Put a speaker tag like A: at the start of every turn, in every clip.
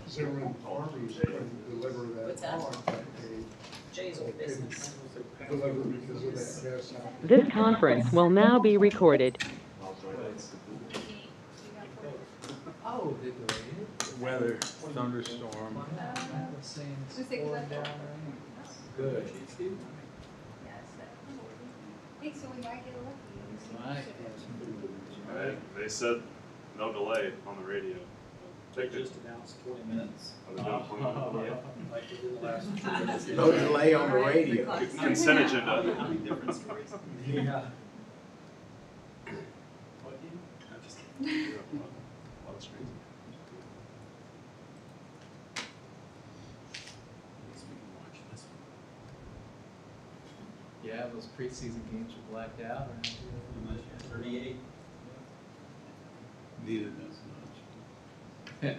A: Zimmerman Farmers couldn't deliver
B: What's
A: that
B: that?
A: hog.
B: Jay's old business.
A: Deliver because of that gas.
C: This conference will now be recorded.
D: Oh, did the rain?
E: Weather, thunderstorm.
D: I was saying it's pouring down rain. Good.
F: Hey, so we might get lucky.
D: Right.
G: They said no delay on the radio.
H: They just announced 20 minutes.
G: Are they doing 20 minutes?
H: Like they did the last 2 minutes.
D: No delay on the radio.
G: Consent agenda.
H: How many different stories?
D: Yeah.
H: I'm just kidding.
G: A lot of screens.
D: Yeah, those preseason games were blacked out. Or
H: 38.
E: Needed as much.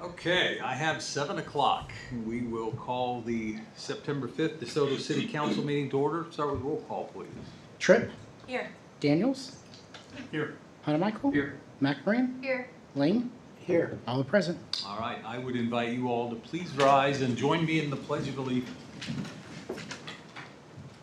E: Okay, I have 7 o'clock. We will call the September 5th DeSoto City Council meeting to order. Start with roll call, please.
I: Tripp,
B: Here.
I: Daniels,
E: Here.
I: Hunter Michael,
E: Here.
I: McBrien,
F: Here.
I: Lane,
D: here.
I: all are present.
E: All right, I would invite you all to please rise and join me in the Pledge of Allegiance.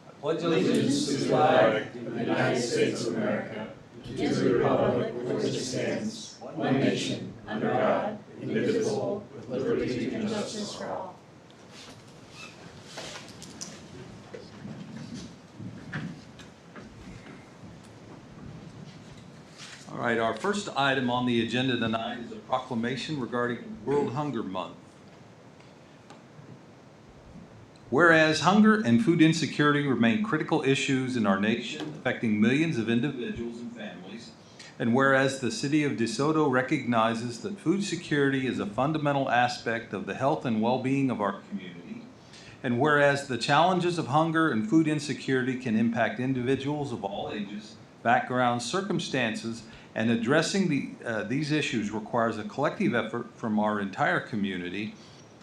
E: I pledge allegiance to the flag
J: of the United States of America, to the republic for which it stands, one nation, under God, indivisible, with liberty and justice for all.
E: All right, our first item on the agenda tonight is a proclamation regarding World Hunger Month. Whereas hunger and food insecurity remain critical issues in our nation, affecting millions of individuals and families, and whereas the City of DeSoto recognizes that food security is a fundamental aspect of the health and well-being of our community, and whereas the challenges of hunger and food insecurity can impact individuals of all ages, backgrounds, circumstances, and addressing these issues requires a collective effort from our entire community.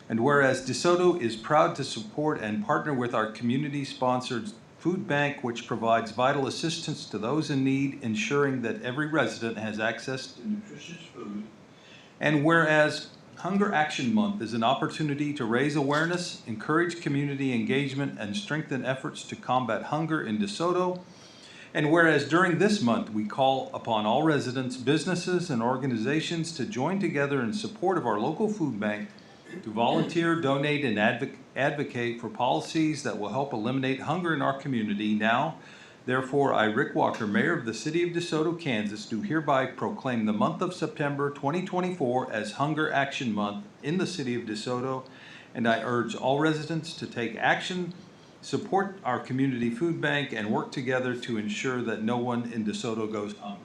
E: And whereas DeSoto is proud to support and partner with our community-sponsored food bank, which provides vital assistance to those in need, ensuring that every resident has access to nutritious food. And whereas Hunger Action Month is an opportunity to raise awareness, encourage community engagement, and strengthen efforts to combat hunger in DeSoto. And whereas during this month, we call upon all residents, businesses, and organizations to join together in support of our local food bank to volunteer, donate, and advocate for policies that will help eliminate hunger in our community. Now, therefore, I, Rick Walker, Mayor of the City of DeSoto, Kansas, do hereby proclaim the month of September 2024 as Hunger Action Month in the City of DeSoto, and I urge all residents to take action, support our community food bank, and work together to ensure that no one in DeSoto goes hungry.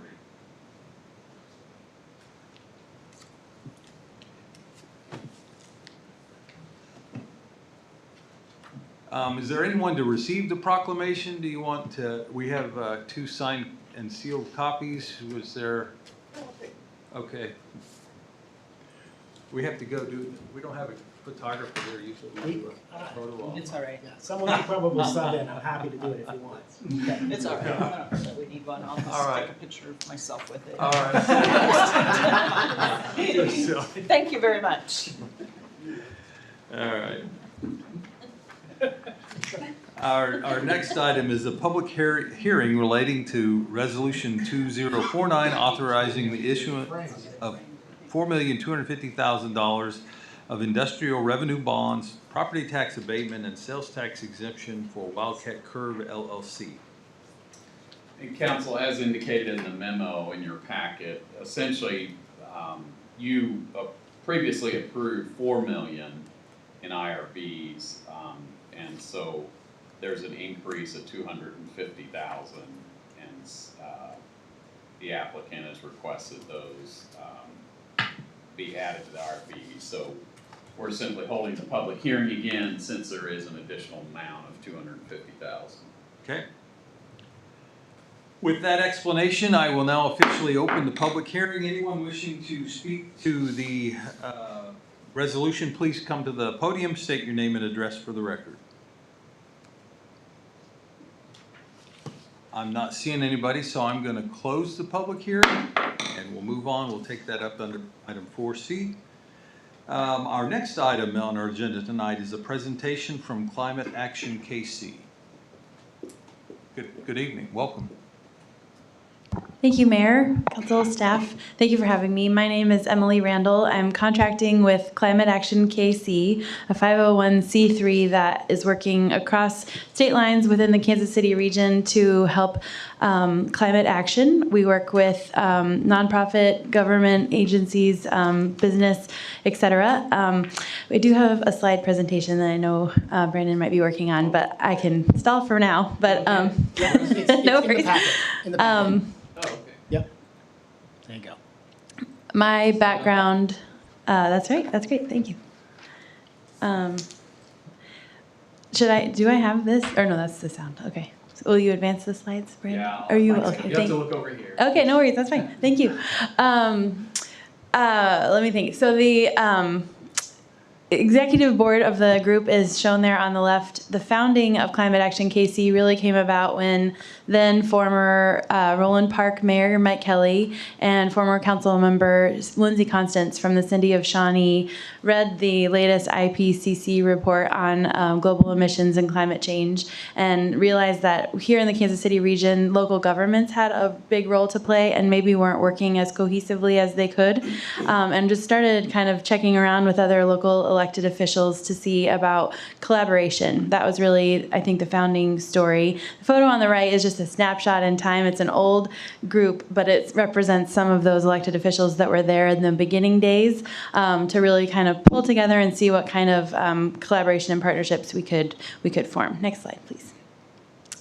E: Is there anyone to receive the proclamation? Do you want to, we have 2 signed and sealed copies. Was there Okay. We have to go we don't have a photographer here usually. We do a photo op.
B: It's all right.
J: Yeah, someone can probably sub in. I'm happy to do it if you want.
B: It's all right. So we need one. I'll just
E: All right.
B: take a picture of myself with it.
E: All right.
B: Thank you very much.
E: All right. Our next item is a public hearing relating to Resolution 2049 authorizing the issuance of $4,250,000 of industrial revenue bonds, property tax abatement, and sales tax exemption for Wildcat Curve LLC.
K: And council, as indicated in the memo in your packet, essentially, you previously approved 4 million in IRBs, and so there's an increase of 250,000, and the applicant has requested those be added to the IRB. So we're simply holding the public hearing again since there is an additional amount of 250,000.
E: Okay. With that explanation, I will now officially open the public hearing. Anyone wishing to speak to the resolution, please come to the podium, state your name and address for the record. I'm not seeing anybody, so I'm going to close the public hearing and we'll move on. We'll take that up under item 4C. Our next item on our agenda tonight is a presentation from Climate Action KC. Good evening. Welcome.
L: Thank you, Mayor, Council, staff. Thank you for having me. My name is Emily Randall. I'm contracting with Climate Action KC, a 501c3 that is working across state lines within the Kansas City region to help climate action. We work with nonprofit, government agencies, business, etc. We do have a slide presentation that I know Brandon might be working on, but I can stall for now. But
J: It's
L: no
J: in the
L: worries.
J: packet, in the packet.
K: Oh, okay.
J: Yep. There you go.
L: My background, that's right, that's great, thank you. Do I have this? Or no, that's the sound, okay. So will you advance the slides, Brandon?
K: Yeah.
L: Are you,
K: I'll-
L: okay,
K: You have to look over here.
L: Okay, no worries, that's fine, thank you. Let me think. So the executive board of the group is shown there on the left. The founding of Climate Action KC really came about when then former Roland Park Mayor Mike Kelly and former council member Lindsay Constance from the city of Shawnee read the latest IPCC report on global emissions and climate change and realized that here in the Kansas City region, local governments had a big role to play and maybe weren't working as cohesively as they could, and just started kind of checking around with other local elected officials to see about collaboration. That was really, I think, the founding story. The photo on the right is just a snapshot in time. It's an old group, but it represents some of those elected officials that were there in the beginning days to really kind of pull together and see what kind of collaboration and partnerships we could form. Next slide, please.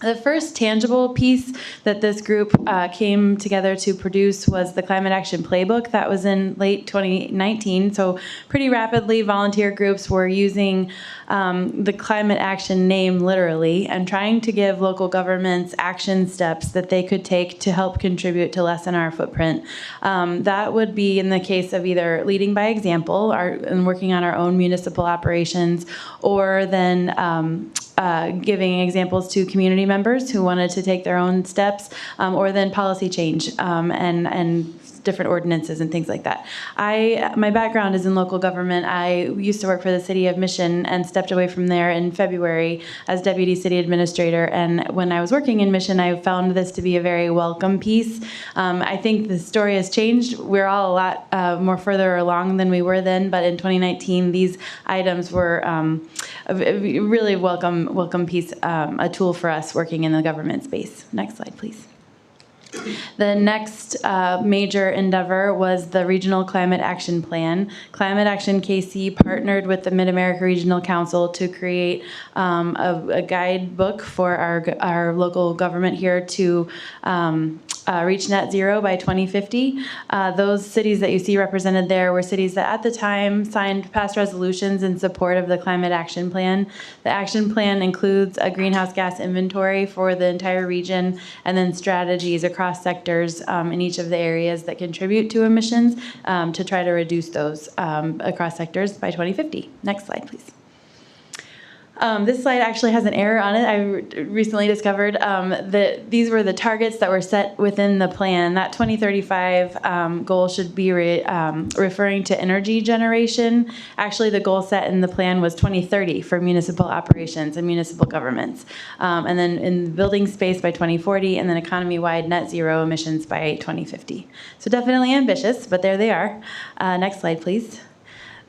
L: The first tangible piece that this group came together to produce was the Climate Action Playbook. That was in late 2019. So pretty rapidly, volunteer groups were using the climate action name literally and trying to give local governments action steps that they could take to help contribute to lessen our footprint. That would be in the case of either leading by example and working on our own municipal operations, or then giving examples to community members who wanted to take their own steps, or then policy change and different ordinances and things like that. My background is in local government. I used to work for the city of Mission and stepped away from there in February as deputy city administrator. And when I was working in Mission, I found this to be a very welcome piece. I think the story has changed. We're all a lot more further along than we were then, but in 2019, these items were a really welcome piece, a tool for us working in the government space. Next slide, please. The next major endeavor was the Regional Climate Action Plan. Climate Action KC partnered with the Mid-America Regional Council to create a guidebook for our local government here to reach net zero by 2050. Those cities that you see represented there were cities that at the time signed past resolutions in support of the Climate Action Plan. The action plan includes a greenhouse gas inventory for the entire region and then strategies across across sectors in each of the areas that contribute to emissions to try to reduce those across sectors by 2050. Next slide, please. This slide actually has an error on it. I recently discovered that these were the targets that were set within the plan. That 2035 goal should be referring to energy generation. Actually, the goal set in the plan was 2030 for municipal operations and municipal governments. And then in the building space by 2040, and then economy-wide net zero emissions by 2050. So definitely ambitious, but there they are. Next slide, please.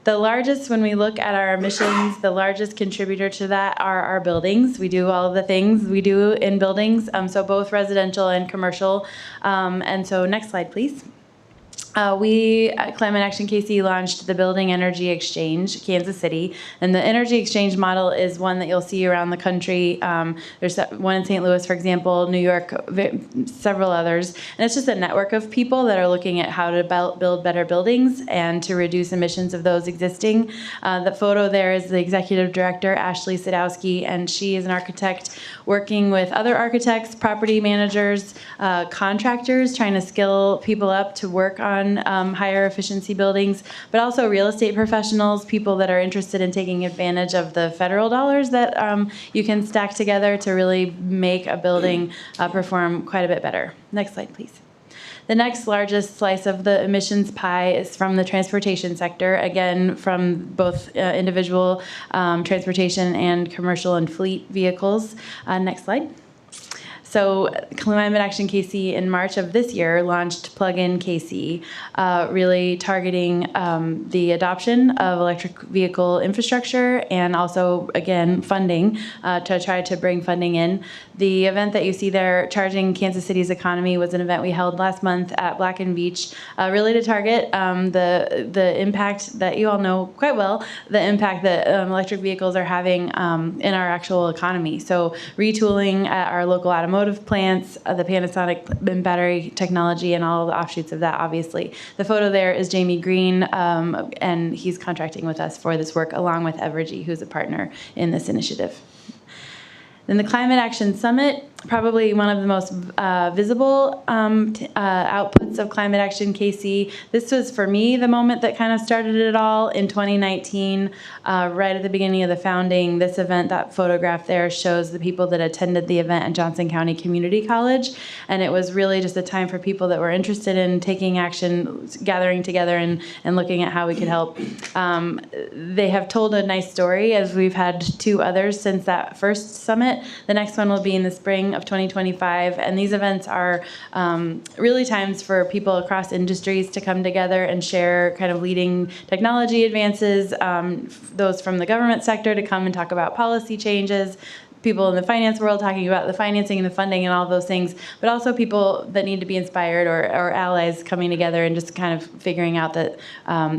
L: The largest, when we look at our emissions, the largest contributor to that are our buildings. We do all of the things we do in buildings, so both residential and commercial. And so next slide, please. We at Climate Action KC launched the Building Energy Exchange, Kansas City, and the Energy Exchange model is one that you'll see around the country. There's one in St. Louis, for example, New York, several others, and it's just a network of people that are looking at how to build better buildings and to reduce emissions of those existing. The photo there is the executive director, Ashley Sadowski, and she is an architect working with other architects, property managers, contractors, trying to skill people up to work on higher efficiency buildings, but also real estate professionals, people that are interested in taking advantage of the federal dollars that you can stack together to really make a building perform quite a bit better. Next slide, please. The next largest slice of the emissions pie is from the transportation sector, again, from both individual transportation and commercial and fleet vehicles. Next slide. So Climate Action KC in March of this year launched Plug-in KC, really targeting the adoption of electric vehicle infrastructure and also, again, funding to try to bring funding in. The event that you see there, Charging Kansas City's Economy, was an event we held last month at Black and Beach, really to target the impact that you all know quite well, the impact that electric vehicles are having in our actual economy. So retooling at our local automotive plants, the Panasonic and battery technology, and all of the offshoots of that, obviously. The photo there is Jamie Green, and he's contracting with us for this work along with Evergy, who's a partner in this initiative. Then the Climate Action Summit, probably one of the most visible outputs of Climate Action KC. This was, for me, the moment that kind of started it all in 2019, right at the beginning of the founding. This event, that photograph there, shows the people that attended the event at Johnson County Community College, and it was really just a time for people that were interested in taking action, gathering together and looking at how we could help. They have told a nice story, as we've had 2 others since that first summit. The next one will be in the spring of 2025, and these events are really times for people across industries to come together and share kind of leading technology advances, those from the government sector to come and talk about policy changes, people in the finance world talking about the financing and the funding and all those things, but also people that need to be inspired or allies coming together and just kind of figuring out that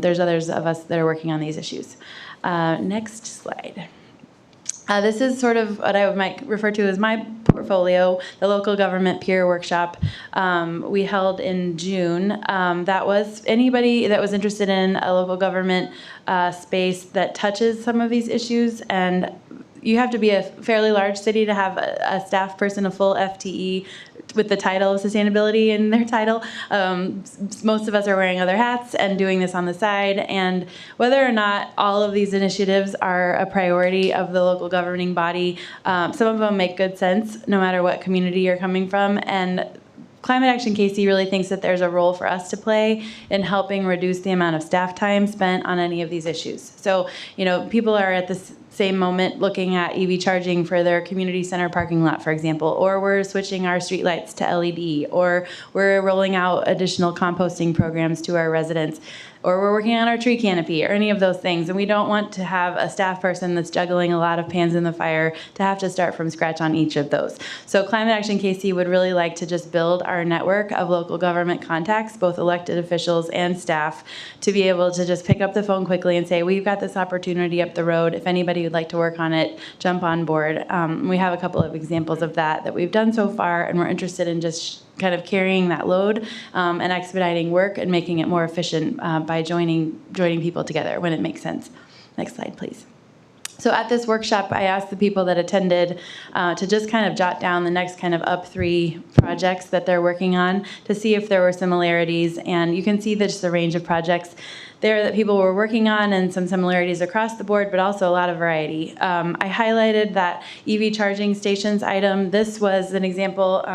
L: there's others of us that are working on these issues. Next slide. This is sort of what I might refer to as my portfolio, the local government peer workshop we held in June. That was anybody that was interested in a local government space that touches some of these issues, and you have to be a fairly large city to have a staff person, a full FTE with the title of sustainability in their title. Most of us are wearing other hats and doing this on the side, and whether or not all of these initiatives are a priority of the local governing body, some of them make good sense no matter what community you're coming from, and Climate Action KC really thinks that there's a role for us to play in helping reduce the amount of staff time spent on any of these issues. So, you know, people are at this same moment looking at EV charging for their community center parking lot, for example, or we're switching our streetlights to LED, or we're rolling out additional composting programs to our residents, or we're working on our tree canopy, or any of those things. And we don't want to have a staff person that's juggling a lot of pans in the fire to have to start from scratch on each of those. So Climate Action KC would really like to just build our network of local government contacts, both elected officials and staff, to be able to just pick up the phone quickly and say, we've got this opportunity up the road. If anybody would like to work on it, jump on board. We have a couple of examples of that we've done so far, and we're interested in just kind of carrying that load and expediting work and making it more efficient by joining people together when it makes sense. Next slide, please. So at this workshop, I asked the people that attended to just kind of jot down the next kind of up 3 projects that they're working on to see if there were similarities. And you can see just the range of projects there that people were working on and some similarities across the board, but also a lot of variety. I highlighted that EV charging stations item. This was an example.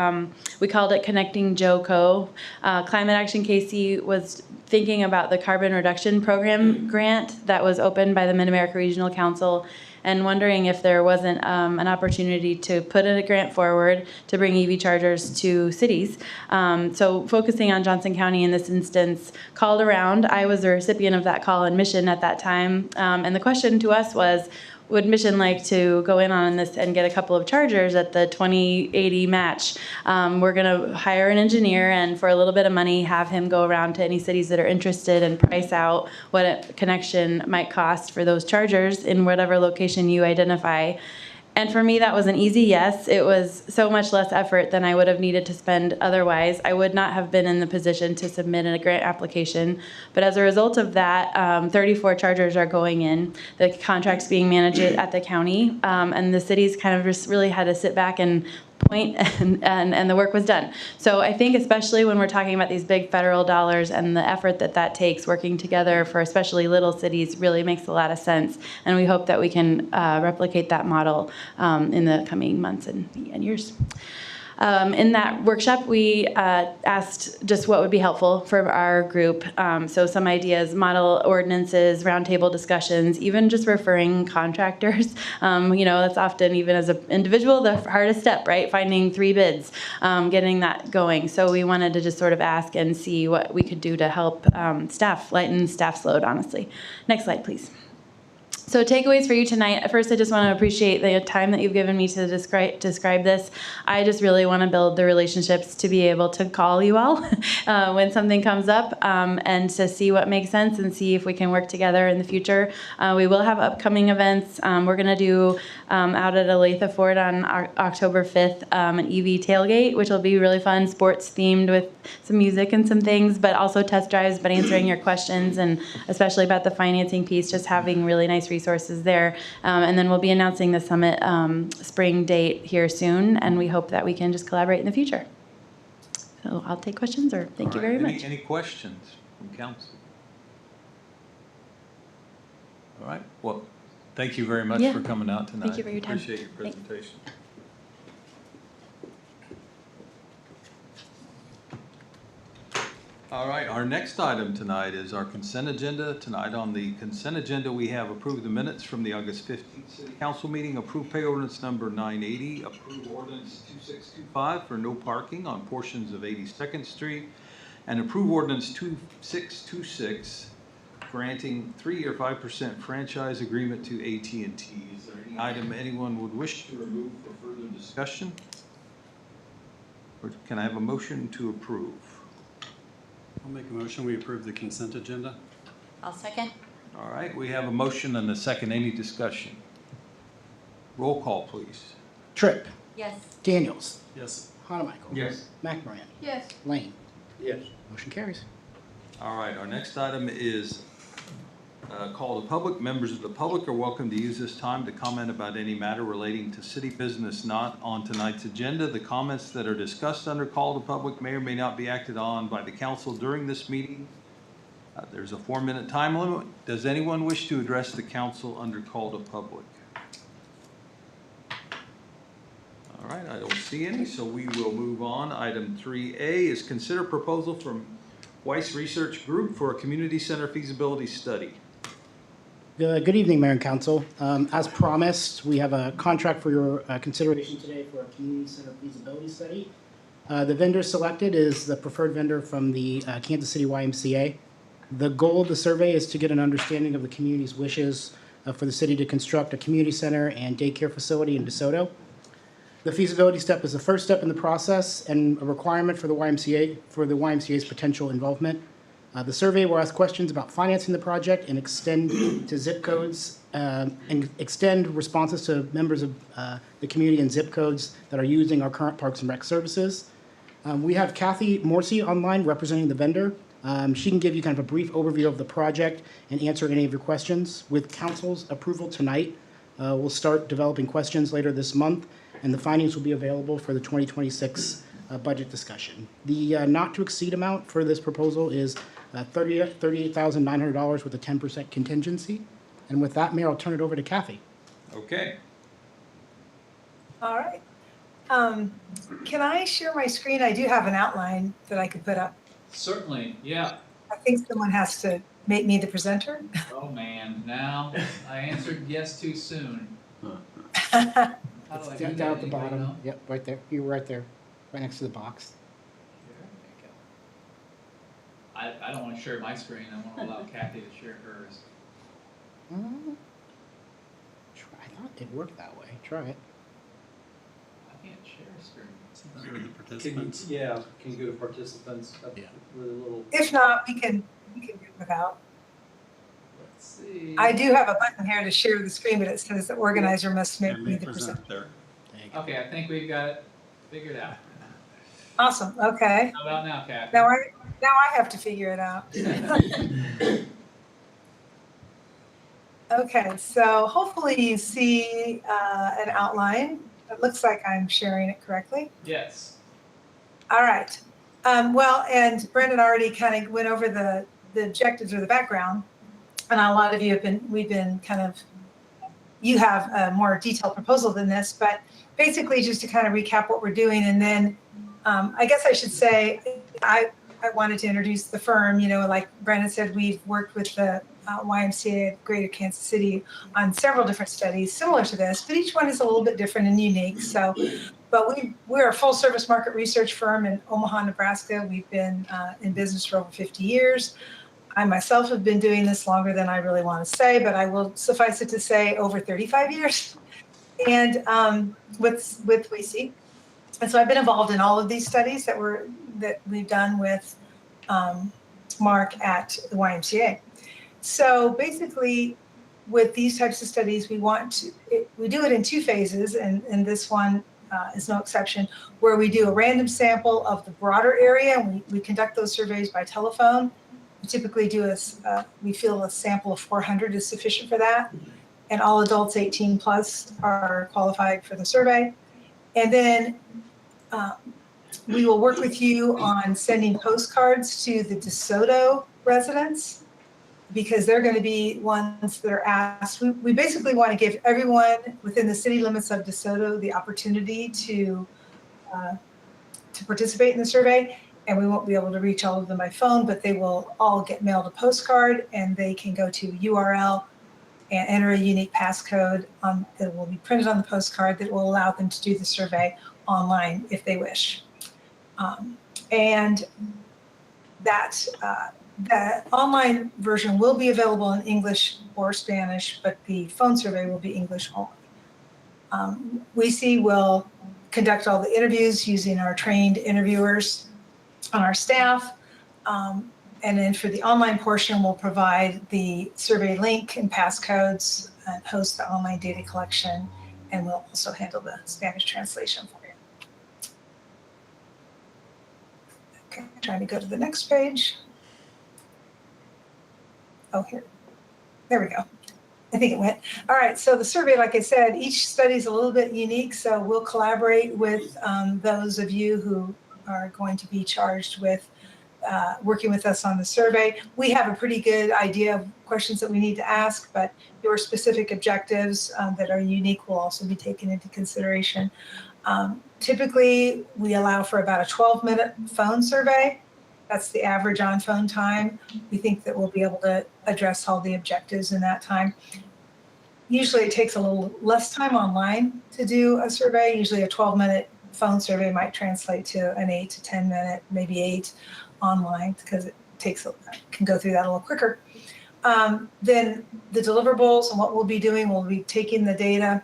L: We called it Connecting JOCO. Climate Action KC was thinking about the carbon reduction program grant that was opened by the Mid-America Regional Council and wondering if there wasn't an opportunity to put a grant forward to bring EV chargers to cities. So focusing on Johnson County in this instance, called around. I was a recipient of that call in Mission at that time. And the question to us was, would Mission like to go in on this and get a couple of chargers at the 2080 match? We're going to hire an engineer and for a little bit of money have him go around to any cities that are interested and price out what a connection might cost for those chargers in whatever location you identify. And for me, that was an easy yes. It was so much less effort than I would have needed to spend otherwise. I would not have been in the position to submit a grant application. But as a result of that, 34 chargers are going in. The contract's being managed at the county, and the cities kind of just really had to sit back and point, and the work was done. So I think especially when we're talking about these big federal dollars and the effort that takes, working together for especially little cities really makes a lot of sense. And we hope that we can replicate that model in the coming months and years. In that workshop, we asked just what would be helpful for our group. So some ideas, model ordinances, roundtable discussions, even just referring contractors. That's often, even as an individual, the hardest step, right? Finding 3 bids, getting that going. So we wanted to just sort of ask and see what we could do to help staff, lighten staff's load, honestly. Next slide, please. So takeaways for you tonight. First, I just want to appreciate the time that you've given me to describe this. I just really want to build the relationships to be able to call you all when something comes up and to see what makes sense and see if we can work together in the future. We will have upcoming events. We're going to do out at Olathe Ford on October 5th an EV tailgate, which will be really fun, sports themed with some music and some things, but also test drives, but answering your questions and especially about the financing piece, just having really nice resources there. And then we'll be announcing the summit spring date here soon, and we hope that we can just collaborate in the future. So I'll take questions, or thank you very much.
E: Any questions from council? All right. Well, thank you very much for coming out tonight.
L: Thank you for your time.
E: Appreciate your presentation. All right, our next item tonight is our consent agenda. Tonight on the consent agenda, we have approved the minutes from the August 15th City Council meeting, approved pay ordinance number 980, approved ordinance 2625 for no parking on portions of 82nd Street, and approved ordinance 2626 granting 3-year 5% franchise agreement to AT&T. Is there any item anyone would wish to remove for further discussion? Or can I have a motion to approve?
M: I'll make a motion, we approve the consent agenda.
F: I'll second.
E: All right, we have a motion and a second. Any discussion? Roll call, please.
I: Tripp.
F: Yes.
I: Daniels.
M: Yes.
I: Hanamichael.
A: Yes.
I: McMoran.
F: Yes.
I: Lane.
H: Yes.
I: Motion carries.
E: All right, our next item is call to public. Members of the public are welcome to use this time to comment about any matter relating to city business not on tonight's agenda. The comments that are discussed under call to public may or may not be acted on by the council during this meeting. There's a 4-minute time limit. Does anyone wish to address the council under call to public? All right, I don't see any, so we will move on. Item 3A is consider proposal from Weiss Research Group for a community center feasibility study.
I: Good evening, Mayor and Council. As promised, we have a contract for your consideration today for a community center feasibility study. The vendor selected is the preferred vendor from the Kansas City YMCA. The goal of the survey is to get an understanding of the community's wishes for the city to construct a community center and daycare facility in DeSoto. The feasibility step is the first step in the process and a requirement for the YMCA's potential involvement. The survey will ask questions about financing the project and extend to zip codes and extend responses to members of the community and zip codes that are using our current Parks and Rec services. We have Kathy Morsey online representing the vendor. She can give you kind of a brief overview of the project and answer any of your questions. With council's approval tonight, We'll start developing questions later this month, and the findings will be available for the 2026 budget discussion. The not to exceed amount for this proposal is $38,900 with a 10% contingency. And with that, Mayor, I'll turn it over to Kathy.
E: Okay.
J: All right. Can I share my screen? I do have an outline that I could put up.
D: Certainly, yeah.
J: I think someone has to make me the presenter.
D: Oh, man, now I answered yes too soon.
I: It's
D: How do I do
I: down
D: that?
I: at the
D: Anybody
I: bottom.
D: know?
I: Yep, right there. You're right there, right next to the box.
D: I don't want to share my screen. I want to allow Kathy to share hers.
I: I thought it worked that way. Try it.
D: I can't share a screen.
M: Go to the participants.
H: Can you go to participants?
I: Yeah.
H: With a little.
J: If not, we can do it without.
D: Let's see.
J: I do have a button here to share the screen, but it says the organizer must make
M: And
J: me
M: they
J: the presenter.
M: present there.
I: There you go.
D: Okay, I think we've got it figured out.
J: Awesome, okay.
D: How about now, Kathy?
J: Now I have to figure it out. Okay, so hopefully you see an outline. It looks like I'm sharing it correctly.
D: Yes.
J: All right. Well, and Brendan already kind of went over the objectives or the background. And a lot of you you have a more detailed proposal than this, but basically just to kind of recap what we're doing. And then I guess I should say, I wanted to introduce the firm. Like Brendan said, we've worked with the YMCA of Greater Kansas City on several different studies similar to this, but each one is a little bit different and unique. So, but we're a full service market research firm in Omaha, Nebraska. We've been in business for over 50 years. I myself have been doing this longer than I really want to say, but I will suffice it to say over 35 years. And with WEC. And so I've been involved in all of these studies that we've done with Mark at the YMCA. So basically, with these types of studies, we do it in two phases, and this one is no exception, where we do a random sample of the broader area, and we conduct those surveys by telephone. We typically we feel a sample of 400 is sufficient for that, and all adults 18 plus are qualified for the survey. And then we will work with you on sending postcards to the DeSoto residents, because they're going to be ones that are asked. We basically want to give everyone within the city limits of DeSoto the opportunity to participate in the survey. And we won't be able to reach all of them by phone, but they will all get mailed a postcard, and they can go to URL and enter a unique passcode that will be printed on the postcard that will allow them to do the survey online if they wish. And that the online version will be available in English or Spanish, but the phone survey will be English only. WEC will conduct all the interviews using our trained interviewers on our staff. And then for the online portion, we'll provide the survey link and passcodes and host the online data collection. And we'll also handle the Spanish translation for you. Okay, trying to go to the next page. Oh, here. There we go. I think it went. All right, so the survey, like I said, each study is a little bit unique, so we'll collaborate with those of you who are going to be charged with working with us on the survey. We have a pretty good idea of questions that we need to ask, but your specific objectives that are unique will also be taken into consideration. Typically, we allow for about a 12-minute phone survey. That's the average on-phone time. We think that we'll be able to address all the objectives in that time. Usually it takes a little less time online to do a survey. Usually a 12-minute phone survey might translate to an 8 to 10-minute, maybe 8 online, because it can go through that a little quicker. Then the deliverables and what we'll be doing, we'll be taking the data,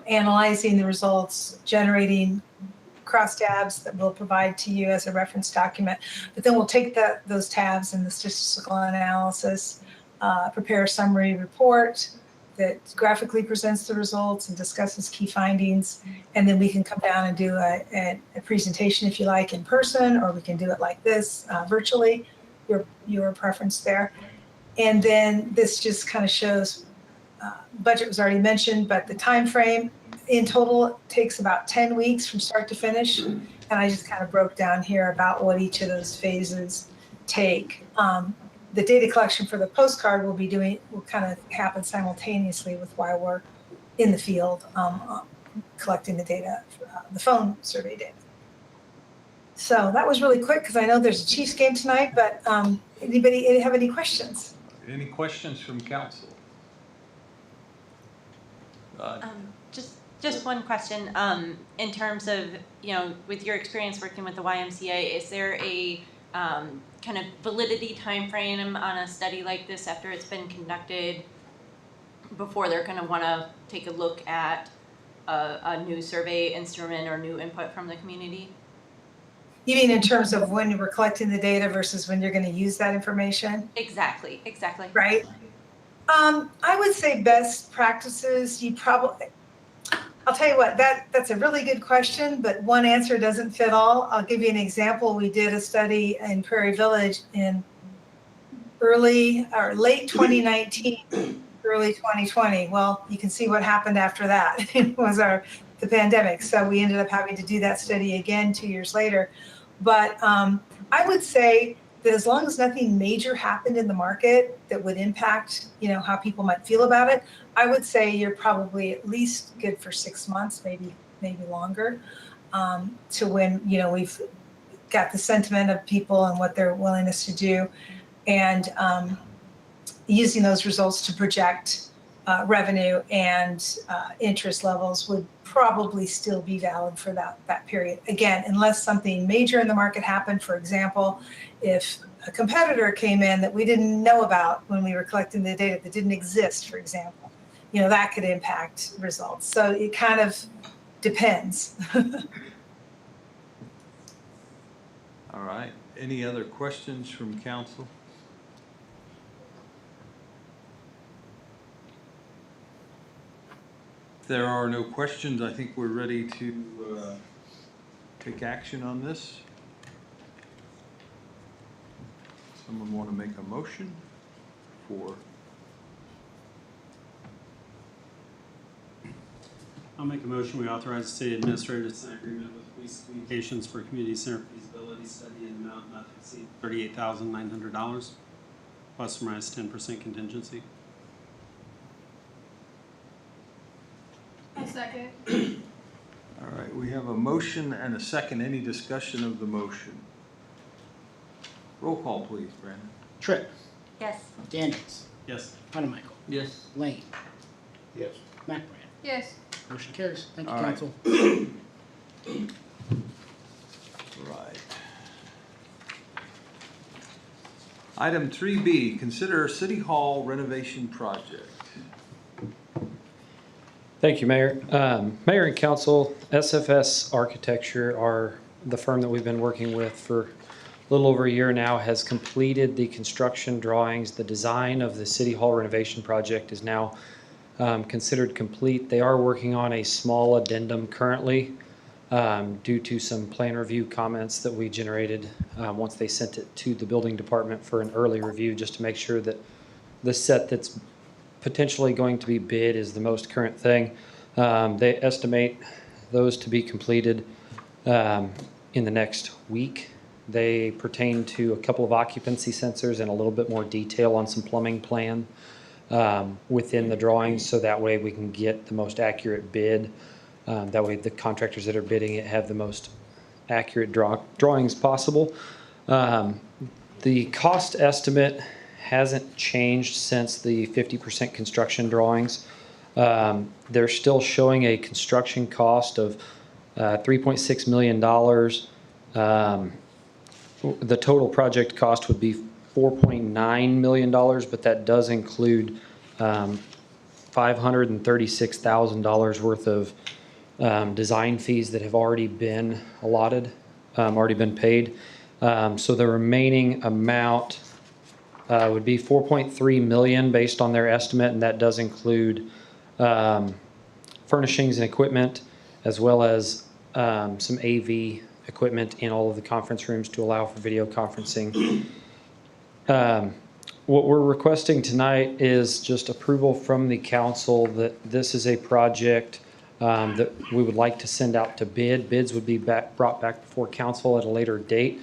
J: analyzing the results, generating crosstabs that we'll provide to you as a reference document. But then we'll take those tabs and the statistical analysis, prepare a summary report that graphically presents the results and discusses key findings. And then we can come down and do a presentation if you like in person, or we can do it like this virtually, your preference there. And then this just kind of shows budget was already mentioned, but the time frame in total takes about 10 weeks from start to finish. And I just kind of broke down here about what each of those phases take. The data collection for the postcard will kind of happen simultaneously with while we're in the field collecting the data, the phone survey data. So that was really quick because I know there's a Chiefs game tonight, but anybody have any questions?
E: Any questions from council?
N: Just one question. In terms of, with your experience working with the YMCA, is there a kind of validity timeframe on a study like this after it's been conducted before they're going to want to take a look at a new survey instrument or new input from the community?
J: You mean in terms of when you were collecting the data versus when you're going to use that information?
N: Exactly.
J: Right. I would say best practices, I'll tell you what, that's a really good question, but one answer doesn't fit all. I'll give you an example. We did a study in Prairie Village in late 2019, early 2020. Well, you can see what happened after that. It was the pandemic. So we ended up having to do that study again 2 years later. But I would say that as long as nothing major happened in the market that would impact, how people might feel about it, I would say you're probably at least good for 6 months, maybe longer, to when, we've got the sentiment of people and what their willingness to do, and using those results to project revenue and interest levels would probably still be valid for that period. Again, unless something major in the market happened. For example, if a competitor came in that we didn't know about when we were collecting the data, that didn't exist, for example, that could impact results. So it kind of depends.
E: All right. Any other questions from council? If there are no questions, I think we're ready to take action on this. Someone want to make a motion for?
M: I'll make a motion, we authorize the city administrator to sign agreement with Police Communications for community center feasibility study in an amount not to exceed $38,900, plus or minus 10% contingency.
F: A second.
E: All right, we have a motion and a second. Any discussion of the motion? Roll call, please, Brandon.
I: Tripp,
N: Yes.
I: Daniels,
M: Yes.
I: Michael,
H: Yes.
I: Lane,
A: Yes.
I: McBride.
F: Yes.
I: Motion carries. Thank you,
E: All right.
I: council.
E: Right. Item 3B, consider City Hall renovation project.
O: Thank you, Mayor. Mayor and Council, SFS Architecture are the firm that we've been working with for a little over a year now, has completed the construction drawings. The design of the City Hall renovation project is now considered complete. They are working on a small addendum currently due to some plan review comments that we generated once they sent it to the building department for an early review, just to make sure that the set that's potentially going to be bid is the most current thing. They estimate those to be completed in the next week. They pertain to a couple of occupancy sensors and a little bit more detail on some plumbing plan within the drawings, so that way we can get the most accurate bid. That way the contractors that are bidding it have the most accurate drawings possible. The cost estimate hasn't changed since the 50% construction drawings. They're still showing a construction cost of $3.6 million. The total project cost would be $4.9 million, but that does include $536,000 worth of design fees that have already been allotted, already been paid. So the remaining amount would be $4.3 million based on their estimate, and that does include furnishings and equipment, as well as some AV equipment in all of the conference rooms to allow for video conferencing. What we're requesting tonight is just approval from the council that this is a project that we would like to send out to bid. Bids would be brought back before council at a later date.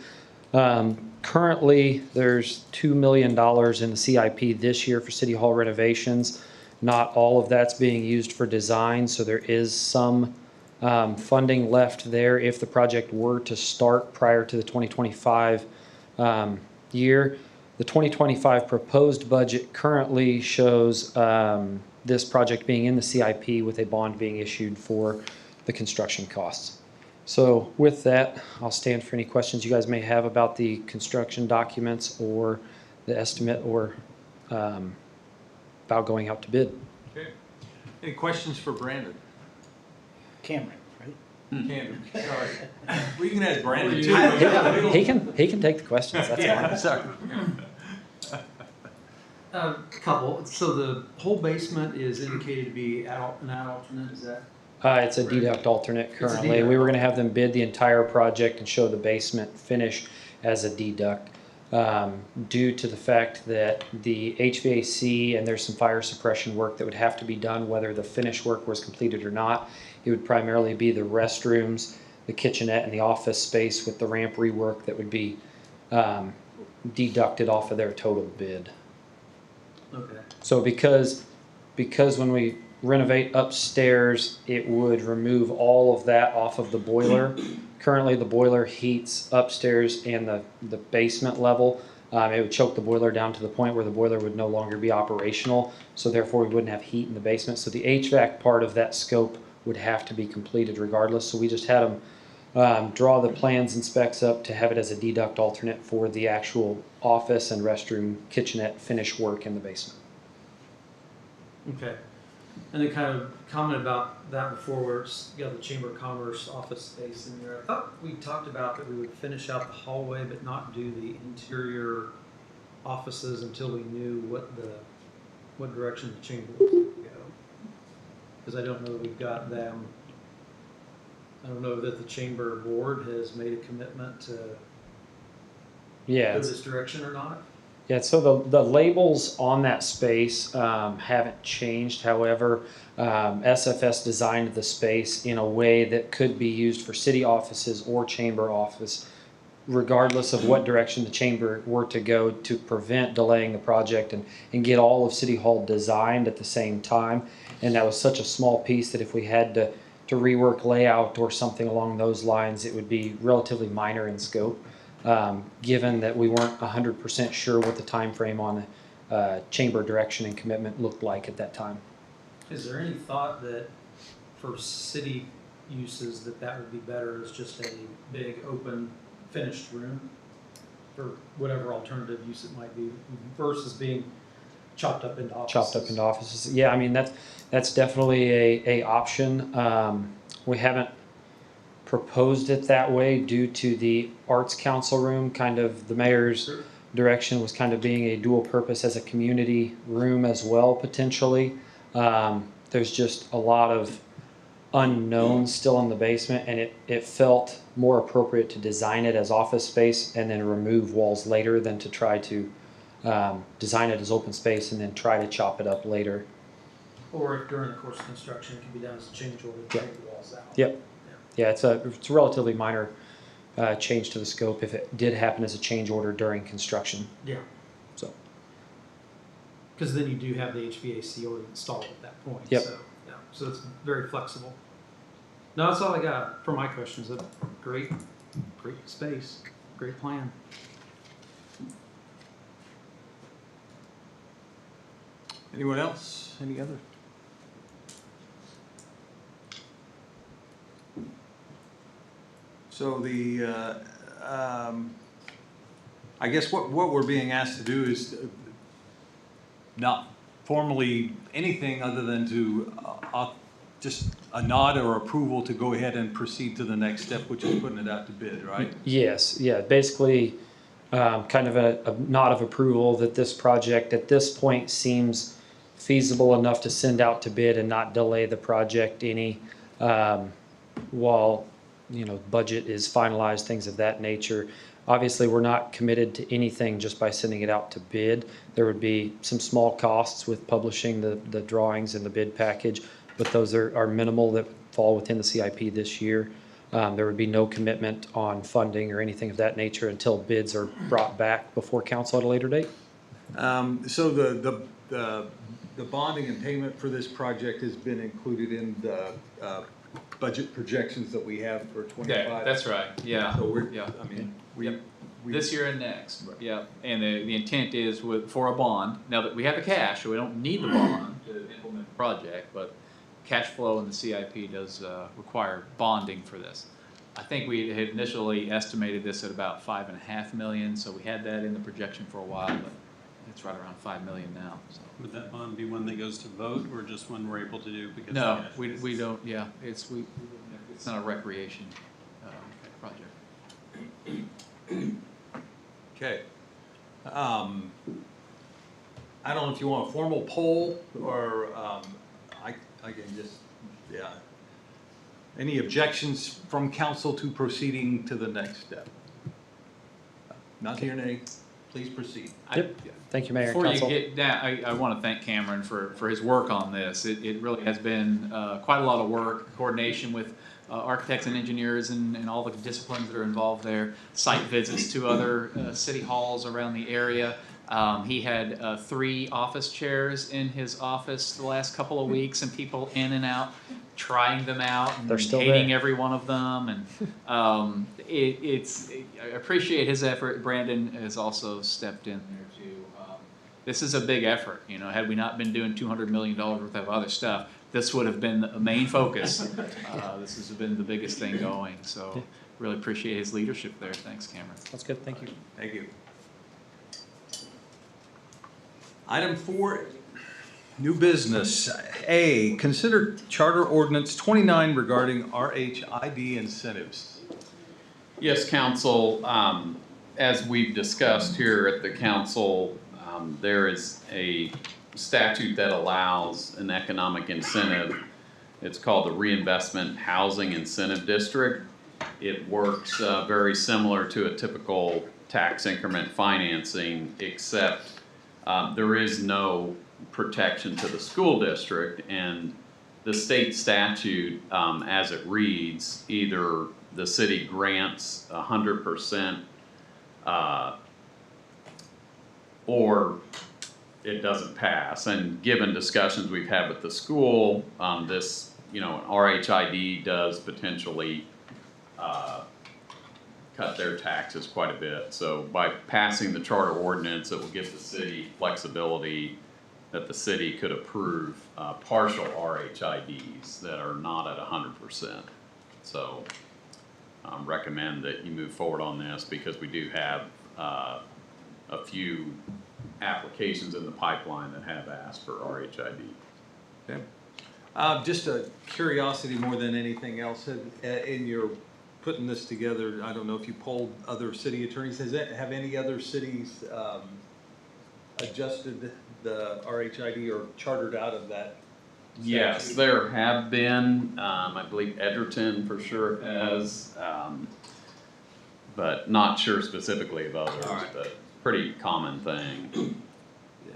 O: Currently, there's $2 million in the CIP this year for City Hall renovations. Not all of that's being used for design, so there is some funding left there if the project were to start prior to the 2025 year. The 2025 proposed budget currently shows this project being in the CIP with a bond being issued for the construction costs. So with that, I'll stand for any questions you guys may have about the construction documents or the estimate or about going out to bid.
E: Okay. Any questions for Brandon?
I: Cameron, right?
E: Cameron, sorry. We can add Brandon too.
O: He can take the questions, that's fine.
E: Sorry.
H: Couple, so the whole basement is indicated to be out and out alternate, is that?
O: It's a deduct alternate
H: a
O: currently.
H: deduct.
O: We were gonna have them bid the entire project and show the basement finish as a deduct. Due to the fact that the HVAC and there's some fire suppression work that would have to be done, whether the finish work was completed or not. It would primarily be the restrooms, the kitchenette, and the office space with the ramp rework that would be deducted off of their total bid.
H: Okay.
O: So because when we renovate upstairs, it would remove all of that off of the boiler. Currently, the boiler heats upstairs and the basement level. It would choke the boiler down to the point where the boiler would no longer be operational. So therefore, we wouldn't have heat in the basement. So the HVAC part of that scope would have to be completed regardless. So we just had them draw the plans and specs up to have it as a deduct alternate for the actual office and restroom, kitchenette finish work in the basement.
H: Okay. And then kind of comment about that before where it's got the Chamber of Commerce office space in there. I thought we talked about that we would finish out the hallway but not do the interior offices until we knew what direction the chamber was going to go. Because I don't know that we've got them. I don't know that the chamber board has made a commitment to
O: Yeah.
H: go this direction or not.
O: Yeah, so the labels on that space haven't changed. However, SFS designed the space in a way that could be used for city offices or chamber office, regardless of what direction the chamber were to go, to prevent delaying the project and get all of City Hall designed at the same time. And that was such a small piece that if we had to rework layout or something along those lines, it would be relatively minor in scope. Given that we weren't 100% sure what the time frame on chamber direction and commitment looked like at that time.
H: Is there any thought that for city uses that would be better as just a big open finished room for whatever alternative use it might be versus being chopped up into offices?
O: Chopped up into offices. Yeah, I mean that's definitely a option. We haven't proposed it that way due to the Arts Council room. Kind of the mayor's direction was kind of being a dual purpose as a community room as well potentially. There's just a lot of unknowns still in the basement, and it felt more appropriate to design it as office space and then remove walls later than to try to design it as open space and then try to chop it up later.
H: Or if during the course of construction, it can be done as a change order to take the walls out.
O: Yep. Yeah, it's a relatively minor change to the scope if it did happen as a change order during construction.
H: Yeah.
O: So.
H: Because then you do have the HVAC already installed at that point.
O: Yep.
H: So, yeah, so it's very flexible. No, that's all I got for my questions. A great space, great plan.
E: Anyone else? Any other? So I guess what we're being asked to do is not formally anything other than to just a nod or approval to go ahead and proceed to the next step, which is putting it out to bid, right?
O: Yes, yeah, basically kind of a nod of approval that this project at this point seems feasible enough to send out to bid and not delay the project any while budget is finalized, things of that nature. Obviously, we're not committed to anything just by sending it out to bid. There would be some small costs with publishing the drawings and the bid package, but those are minimal that fall within the CIP this year. There would be no commitment on funding or anything of that nature until bids are brought back before council at a later date.
E: So the bonding and payment for this project has been included in the budget projections that we have for 25?
D: Yeah, that's right, yeah.
E: So we're,
D: Yeah.
E: I mean,
D: Yep.
E: we.
D: This year and next, yeah. And the intent is for a bond, now that we have the cash, so we don't need the bond to implement the project, but cash flow in the CIP does require bonding for this. I think we had initially estimated this at about $5.5 million, so we had that in the projection for a while, but it's right around $5 million now, so.
M: Would that bond be one that goes to vote or just one we're able to do because?
D: No, we don't, yeah, it's not a recreation project.
E: Okay. I don't know if you want a formal poll or I can just, yeah. Any objections from council to proceeding to the next step? Not hearing any, please proceed.
O: Yep. Thank you, Mayor and
D: Before
O: Council.
D: you get down, I want to thank Cameron for his work on this. It really has been quite a lot of work, coordination with architects and engineers and all the disciplines that are involved there, site visits to other city halls around the area. He had 3 office chairs in his office the last couple of weeks, and people in and out trying them out and
O: They're still
D: hating
O: there.
D: every one of them. And I appreciate his effort. Brandon has also stepped in there too. This is a big effort. You know, had we not been doing $200 million worth of other stuff, this would have been the main focus. This has been the biggest thing going. So really appreciate his leadership there. Thanks, Cameron.
O: That's good, thank you.
E: Thank you. Item 4, new business. A, consider Charter Ordinance 29 regarding RHID incentives.
K: Yes, Council, as we've discussed here at the council, there is a statute that allows an economic incentive. It's called the Reinvestment Housing Incentive District. It works very similar to a typical tax increment financing, except there is no protection to the school district, and the state statute, as it reads, either the city grants 100% or it doesn't pass. And given discussions we've had with the school, this, RHID does potentially cut their taxes quite a bit. So by passing the charter ordinance, it will give the city flexibility that the city could approve partial RHIDs that are not at 100%. So recommend that you move forward on this because we do have a few applications in the pipeline that have asked for RHID.
E: Okay. Just a curiosity more than anything else, in your putting this together, I don't know if you polled other city attorneys, have any other cities adjusted the RHID or chartered out of that?
K: Yes, there have been, I believe Edgerton for sure has, but not sure specifically of others,
E: All right.
K: but pretty common thing.
E: Yeah.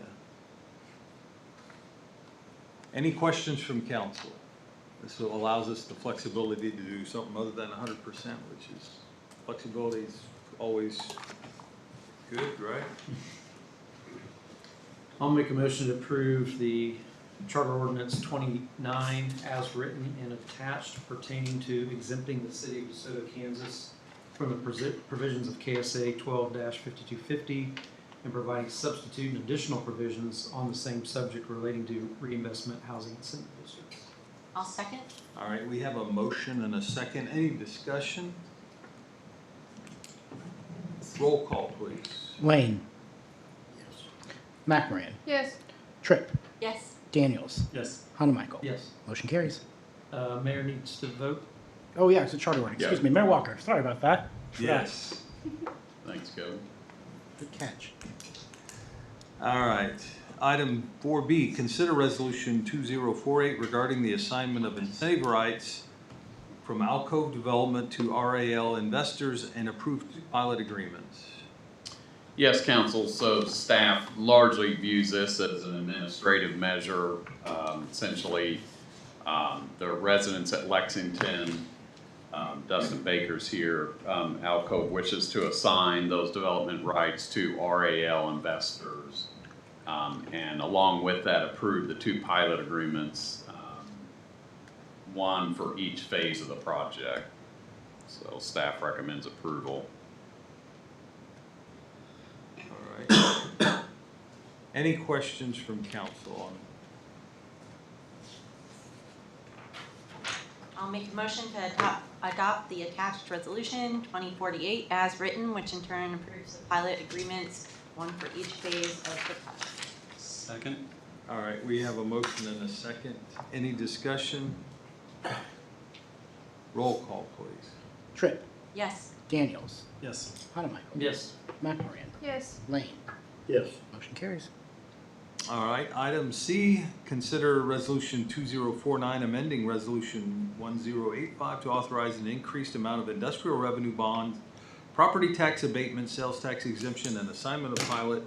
E: Any questions from council? This allows us the flexibility to do something other than 100%, which is, flexibility is always good, right?
H: I'll make a motion to approve the Charter Ordinance 29 as written and attached pertaining to exempting the city of DeSoto, Kansas from the provisions of KSA 12-5250 and providing substitute and additional provisions on the same subject relating to reinvestment housing incentive districts.
N: I'll second.
E: All right, we have a motion and a second. Any discussion? Roll call, please.
I: Lane. McMoran.
F: Yes.
I: Tripp.
N: Yes.
I: Daniels.
M: Yes.
I: Hanamichael.
H: Yes.
I: Motion carries.
H: Mayor needs to vote.
I: Oh, yeah, it's a charter ordinance.
K: Yeah.
I: Excuse me, Mayor Walker. Sorry about that.
E: Yes.
K: Thanks, Kevin.
I: Good catch.
E: All right. Item 4B, consider resolution 2048 regarding the assignment of incentive rights from Alcove Development to RAL Investors and approve two pilot agreements.
K: Yes, council, so staff largely views this as an administrative measure. Essentially, the residents at Lexington, Dustin Baker's here, Alcove wishes to assign those development rights to RAL Investors. And along with that, approve the two pilot agreements, one for each phase of the project. So staff recommends approval.
E: Any questions from council on?
N: I'll make a motion to adopt the attached resolution 2048 as written, which in turn approves the pilot agreements, one for each phase of the project.
M: Second.
E: All right, we have a motion and a second. Any discussion? Roll call, please.
I: Tripp,
N: Yes.
I: Daniels,
M: Yes.
I: Hanamichael,
H: Yes.
I: McMorran,
F: Yes.
I: Lane.
A: Yes.
I: Motion carries.
E: All right, item C, consider resolution 2049 amending resolution 1085 to authorize an increased amount of industrial revenue bond, property tax abatement, sales tax exemption, and assignment of pilot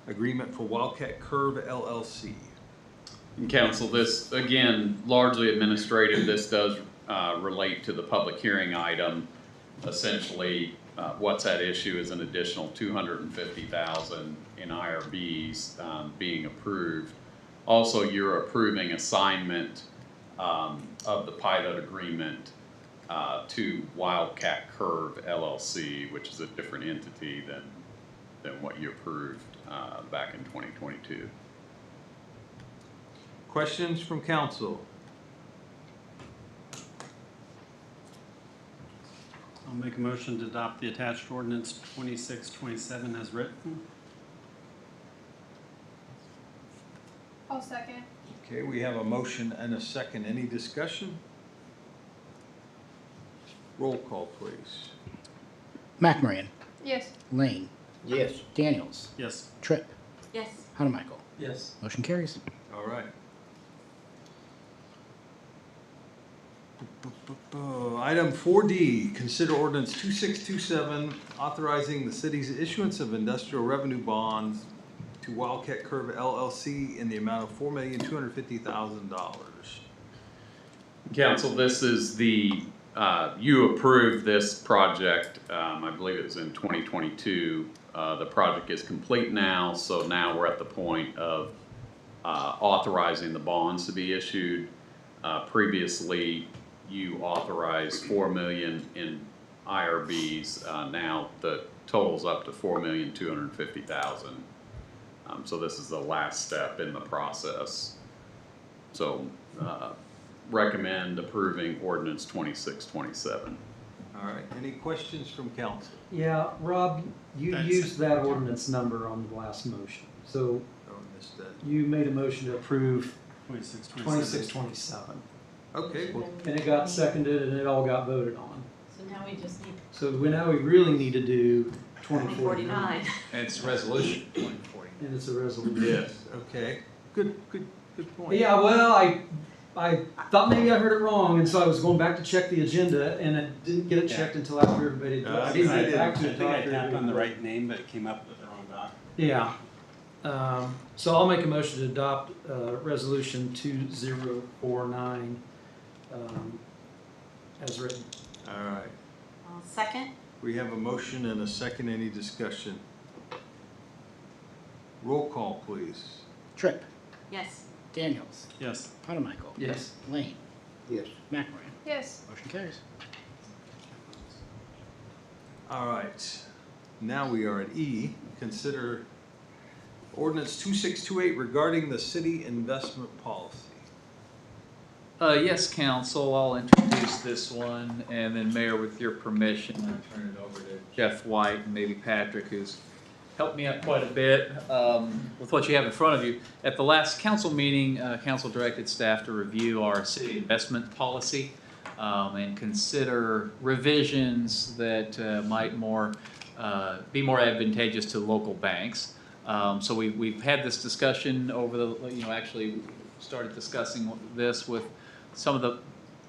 E: agreement for Wildcat Curve LLC.
K: And council, this, again, largely administrative. This does relate to the public hearing item. Essentially, what's at issue is an additional $250,000 in IRBs being approved. Also, you're approving assignment of the pilot agreement to Wildcat Curve LLC, which is a different entity than what you approved back in 2022.
E: Questions from council?
M: I'll make a motion to adopt the attached ordinance 2627 as written.
F: I'll second.
E: Okay, we have a motion and a second. Any discussion? Roll call, please.
I: McMorran,
F: Yes.
I: Lane,
A: Yes.
I: Daniels,
M: Yes.
I: Tripp,
N: Yes.
I: Hanamichael.
H: Yes.
I: Motion carries.
E: All right. Item 4D, consider ordinance 2627 authorizing the city's issuance of industrial revenue bonds to Wildcat Curve LLC in the amount of $4,250,000.
K: Council, this is the, you approved this project, I believe it was in 2022. The project is complete now, so now we're at the point of authorizing the bonds to be issued. Previously, you authorized $4 million in IRBs. Now the total's up to $4,250,000. So this is the last step in the process. So recommend approving ordinance 2627.
E: All right, any questions from council?
H: Yeah, Rob, you
M: That's-
H: used that ordinance number on the last motion. So
E: Oh, missed that.
H: you made a motion to approve
M: 2627.
H: 2627.
E: Okay, well,
H: And it got seconded and it all got voted on.
N: So now we just need
H: So now we really need to do 2049.
N: 2049.
D: And it's resolution 2040.
H: And it's a resolution.
E: yes, okay. Good point.
H: Yeah, well, I thought maybe I heard it wrong, and so I was going back to check the agenda, and I didn't get it checked until after everybody.
M: I
H: didn't
M: think
H: get back to
M: I
H: it
M: think I
H: after
M: tapped on the
H: everybody-
M: right name, but it came up with the wrong doc.
H: Yeah. So I'll make a motion to adopt resolution 2049 as written.
E: All right,
N: I'll second.
E: we have a motion and a second. Any discussion? Roll call, please.
I: Tripp,
N: Yes.
I: Daniels,
M: Yes.
I: Hanamichael.
H: Yes.
I: Lane,
A: Yes.
I: McMorran.
F: Yes.
I: Motion carries.
E: All right, now we are at E, consider ordinance 2628 regarding the city investment policy.
D: Yes, council, I'll introduce this one, and then Mayor, with your permission, I'll turn it over to Jeff White and maybe Patrick, who's helped me out quite a bit with what you have in front of you. At the last council meeting, council directed staff to review our city investment policy and consider revisions that might be more advantageous to local banks. So we've had this discussion over the, actually started discussing this with some of the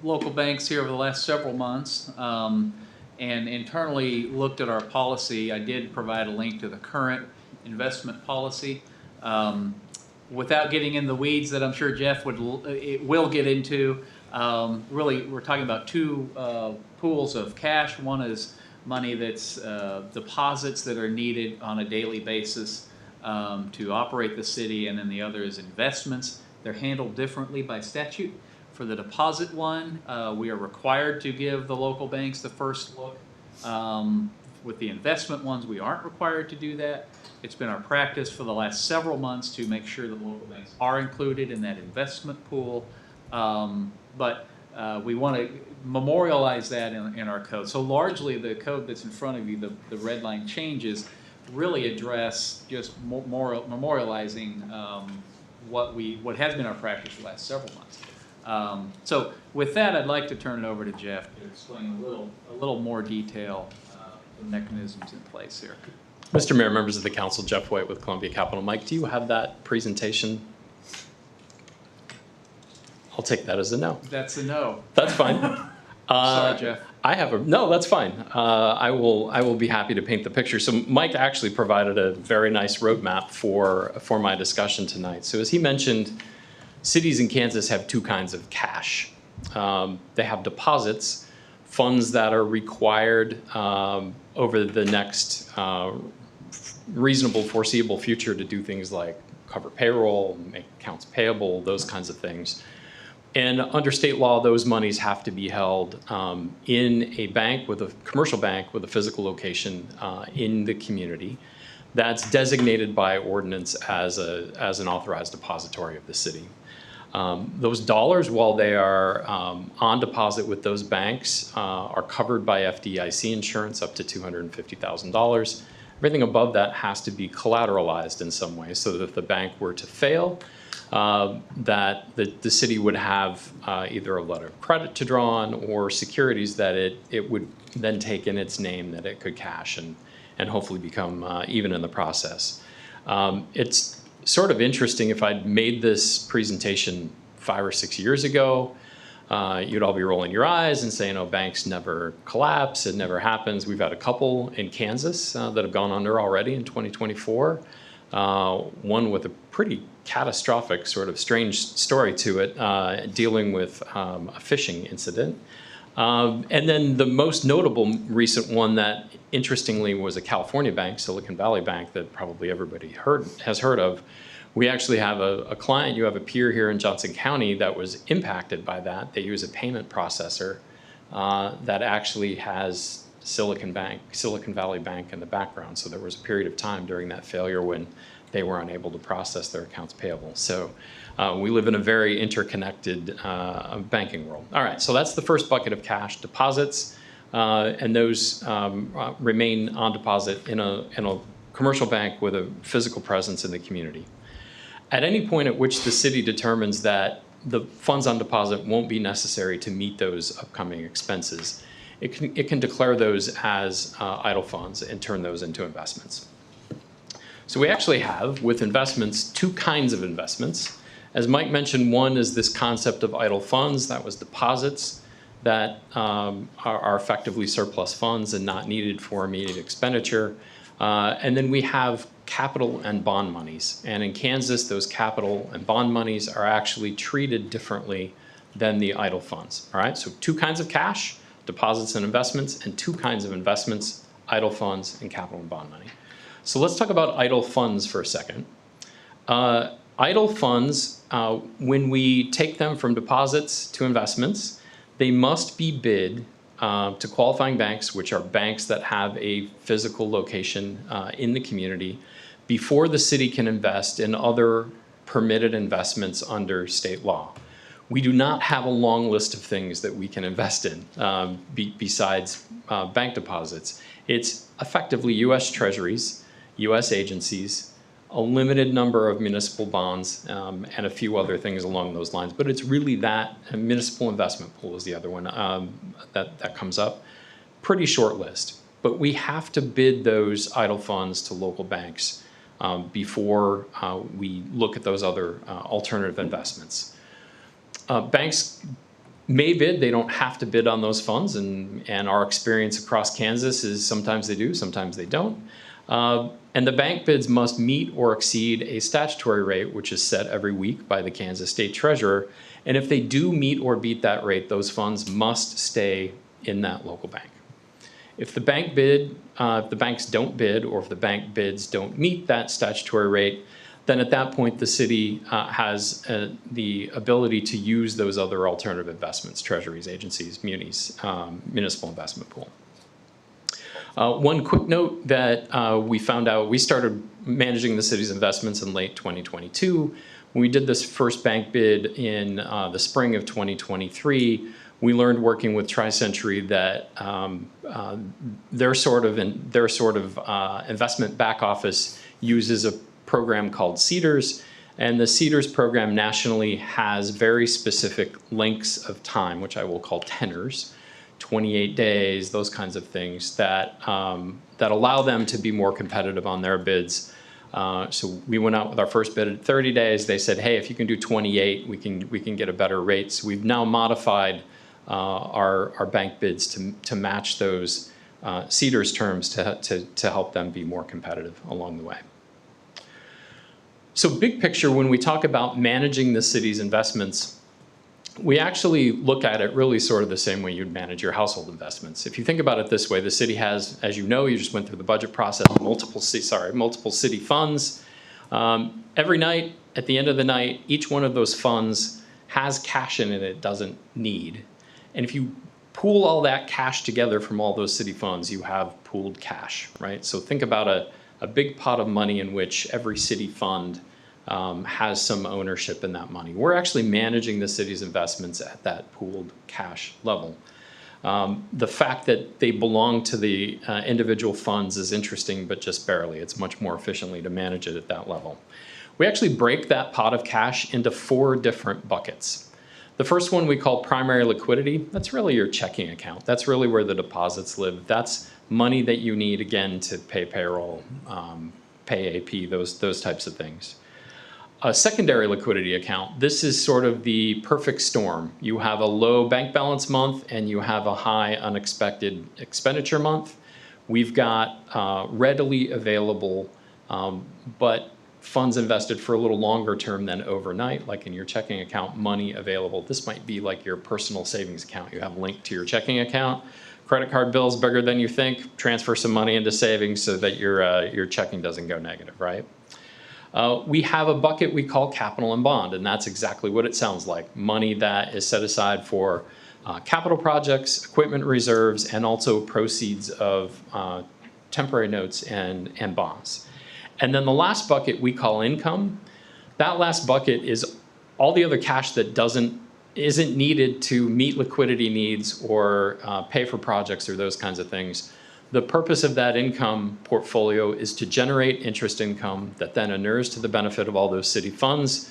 D: local banks here over the last several months and internally looked at our policy. I did provide a link to the current investment policy. Without getting in the weeds that I'm sure Jeff will get into, really we're talking about two pools of cash. One is money that's deposits that are needed on a daily basis to operate the city, and then the other is investments. They're handled differently by statute. For the deposit one, we are required to give the local banks the first look. With the investment ones, we aren't required to do that. It's been our practice for the last several months to make sure that local banks are included in that investment pool. But we want to memorialize that in our code. So largely the code that's in front of you, the red line changes, really address just memorializing what has been our practice for the last several months. So with that, I'd like to turn it over to Jeff to explain a little more detail the mechanisms in place here.
P: Mr. Mayor, members of the council, Jeff White with Columbia Capital. Mike, do you have that presentation? I'll take that as a no.
D: That's a no.
P: That's fine.
D: Sorry, Jeff.
P: No, that's fine. I will be happy to paint the picture. So Mike actually provided a very nice roadmap for my discussion tonight. So as he mentioned, cities in Kansas have two kinds of cash. They have deposits, funds that are required over the next reasonable foreseeable future to do things like cover payroll, make accounts payable, those kinds of things. And under state law, those monies have to be held in a bank, with a commercial bank with a physical location in the community that's designated by ordinance as an authorized depository of the city. Those dollars, while they are on deposit with those banks, are covered by FDIC insurance up to $250,000. Everything above that has to be collateralized in some way, so that if the bank were to fail, that the city would have either a letter of credit to draw on or securities that it would then take in its name that it could cash and hopefully become even in the process. It's sort of interesting. If I'd made this presentation 5 or 6 years ago, you'd all be rolling your eyes and saying, oh, banks never collapse, it never happens. We've had a couple in Kansas that have gone under already in 2024. One with a pretty catastrophic, sort of strange story to it, dealing with a phishing incident. And then the most notable recent one that interestingly was a California bank, Silicon Valley Bank, that probably everybody has heard of. We actually have a client, you have a peer here in Johnson County that was impacted by that. They use a payment processor that actually has Silicon Valley Bank in the background. So there was a period of time during that failure when they were unable to process their accounts payable. So we live in a very interconnected banking world. All right, so that's the first bucket of cash, deposits, and those remain on deposit in a commercial bank with a physical presence in the community. At any point at which the city determines that the funds on deposit won't be necessary to meet those upcoming expenses, it can declare those as idle funds and turn those into investments. So we actually have, with investments, two kinds of investments. As Mike mentioned, one is this concept of idle funds. That was deposits that are effectively surplus funds and not needed for immediate expenditure. And then we have capital and bond monies. And in Kansas, those capital and bond monies are actually treated differently than the idle funds. All right, so two kinds of cash, deposits and investments, and two kinds of investments, idle funds and capital and bond money. So let's talk about idle funds for a second. Idle funds, when we take them from deposits to investments, they must be bid to qualifying banks, which are banks that have a physical location in the community, before the city can invest in other permitted investments under state law. We do not have a long list of things that we can invest in besides bank deposits. It's effectively U.S. Treasuries, U.S. agencies, a limited number of municipal bonds, and a few other things along those lines. But it's really that, and municipal investment pool is the other one that comes up. Pretty short list. But we have to bid those idle funds to local banks before we look at those other alternative investments. Banks may bid. They don't have to bid on those funds, and our experience across Kansas is sometimes they do, sometimes they don't. And the bank bids must meet or exceed a statutory rate, which is set every week by the Kansas State Treasurer. And if they do meet or beat that rate, those funds must stay in that local bank. If the bank bid, if the banks don't bid, or if the bank bids don't meet that statutory rate, then at that point the city has the ability to use those other alternative investments, treasuries, agencies, munis, municipal investment pool. One quick note that we found out, we started managing the city's investments in late 2022. When we did this first bank bid in the spring of 2023, we learned working with Tri-Century that their sort of investment back office uses a program called CEDARS, and the CEDARS program nationally has very specific lengths of time, which I will call tenors, 28 days, those kinds of things that that allow them to be more competitive on their bids. So we went out with our first bid at 30 days. They said, hey, if you can do 28, we can get a better rate. So we've now modified our bank bids to match those CEDARS terms to help them be more competitive along the way. So big picture, when we talk about managing the city's investments, we actually look at it really sort of the same way you'd manage your household investments. If you think about it this way, the city has, as you know, you just went through the budget process, multiple city funds. Every night, at the end of the night, each one of those funds has cash in it doesn't need. And if you pool all that cash together from all those city funds, you have pooled cash, right? So think about a big pot of money in which every city fund has some ownership in that money. We're actually managing the city's investments at that pooled cash level. The fact that they belong to the individual funds is interesting, but just barely. It's much more efficiently to manage it at that level. We actually break that pot of cash into 4 different buckets. The first one we call primary liquidity. That's really your checking account. That's really where the deposits live. That's money that you need, again, to pay payroll, pay AP, those types of things. A secondary liquidity account. This is sort of the perfect storm. You have a low bank balance month and you have a high unexpected expenditure month. We've got readily available, but funds invested for a little longer term than overnight, like in your checking account, money available. This might be like your personal savings account you have linked to your checking account. Credit card bill's bigger than you think, transfer some money into savings so that your checking doesn't go negative, right? We have a bucket we call capital and bond, and that's exactly what it sounds like. Money that is set aside for capital projects, equipment reserves, and also proceeds of temporary notes and bonds. And then the last bucket we call income. That last bucket is all the other cash that isn't needed to meet liquidity needs or pay for projects or those kinds of things. The purpose of that income portfolio is to generate interest income that then inures to the benefit of all those city funds,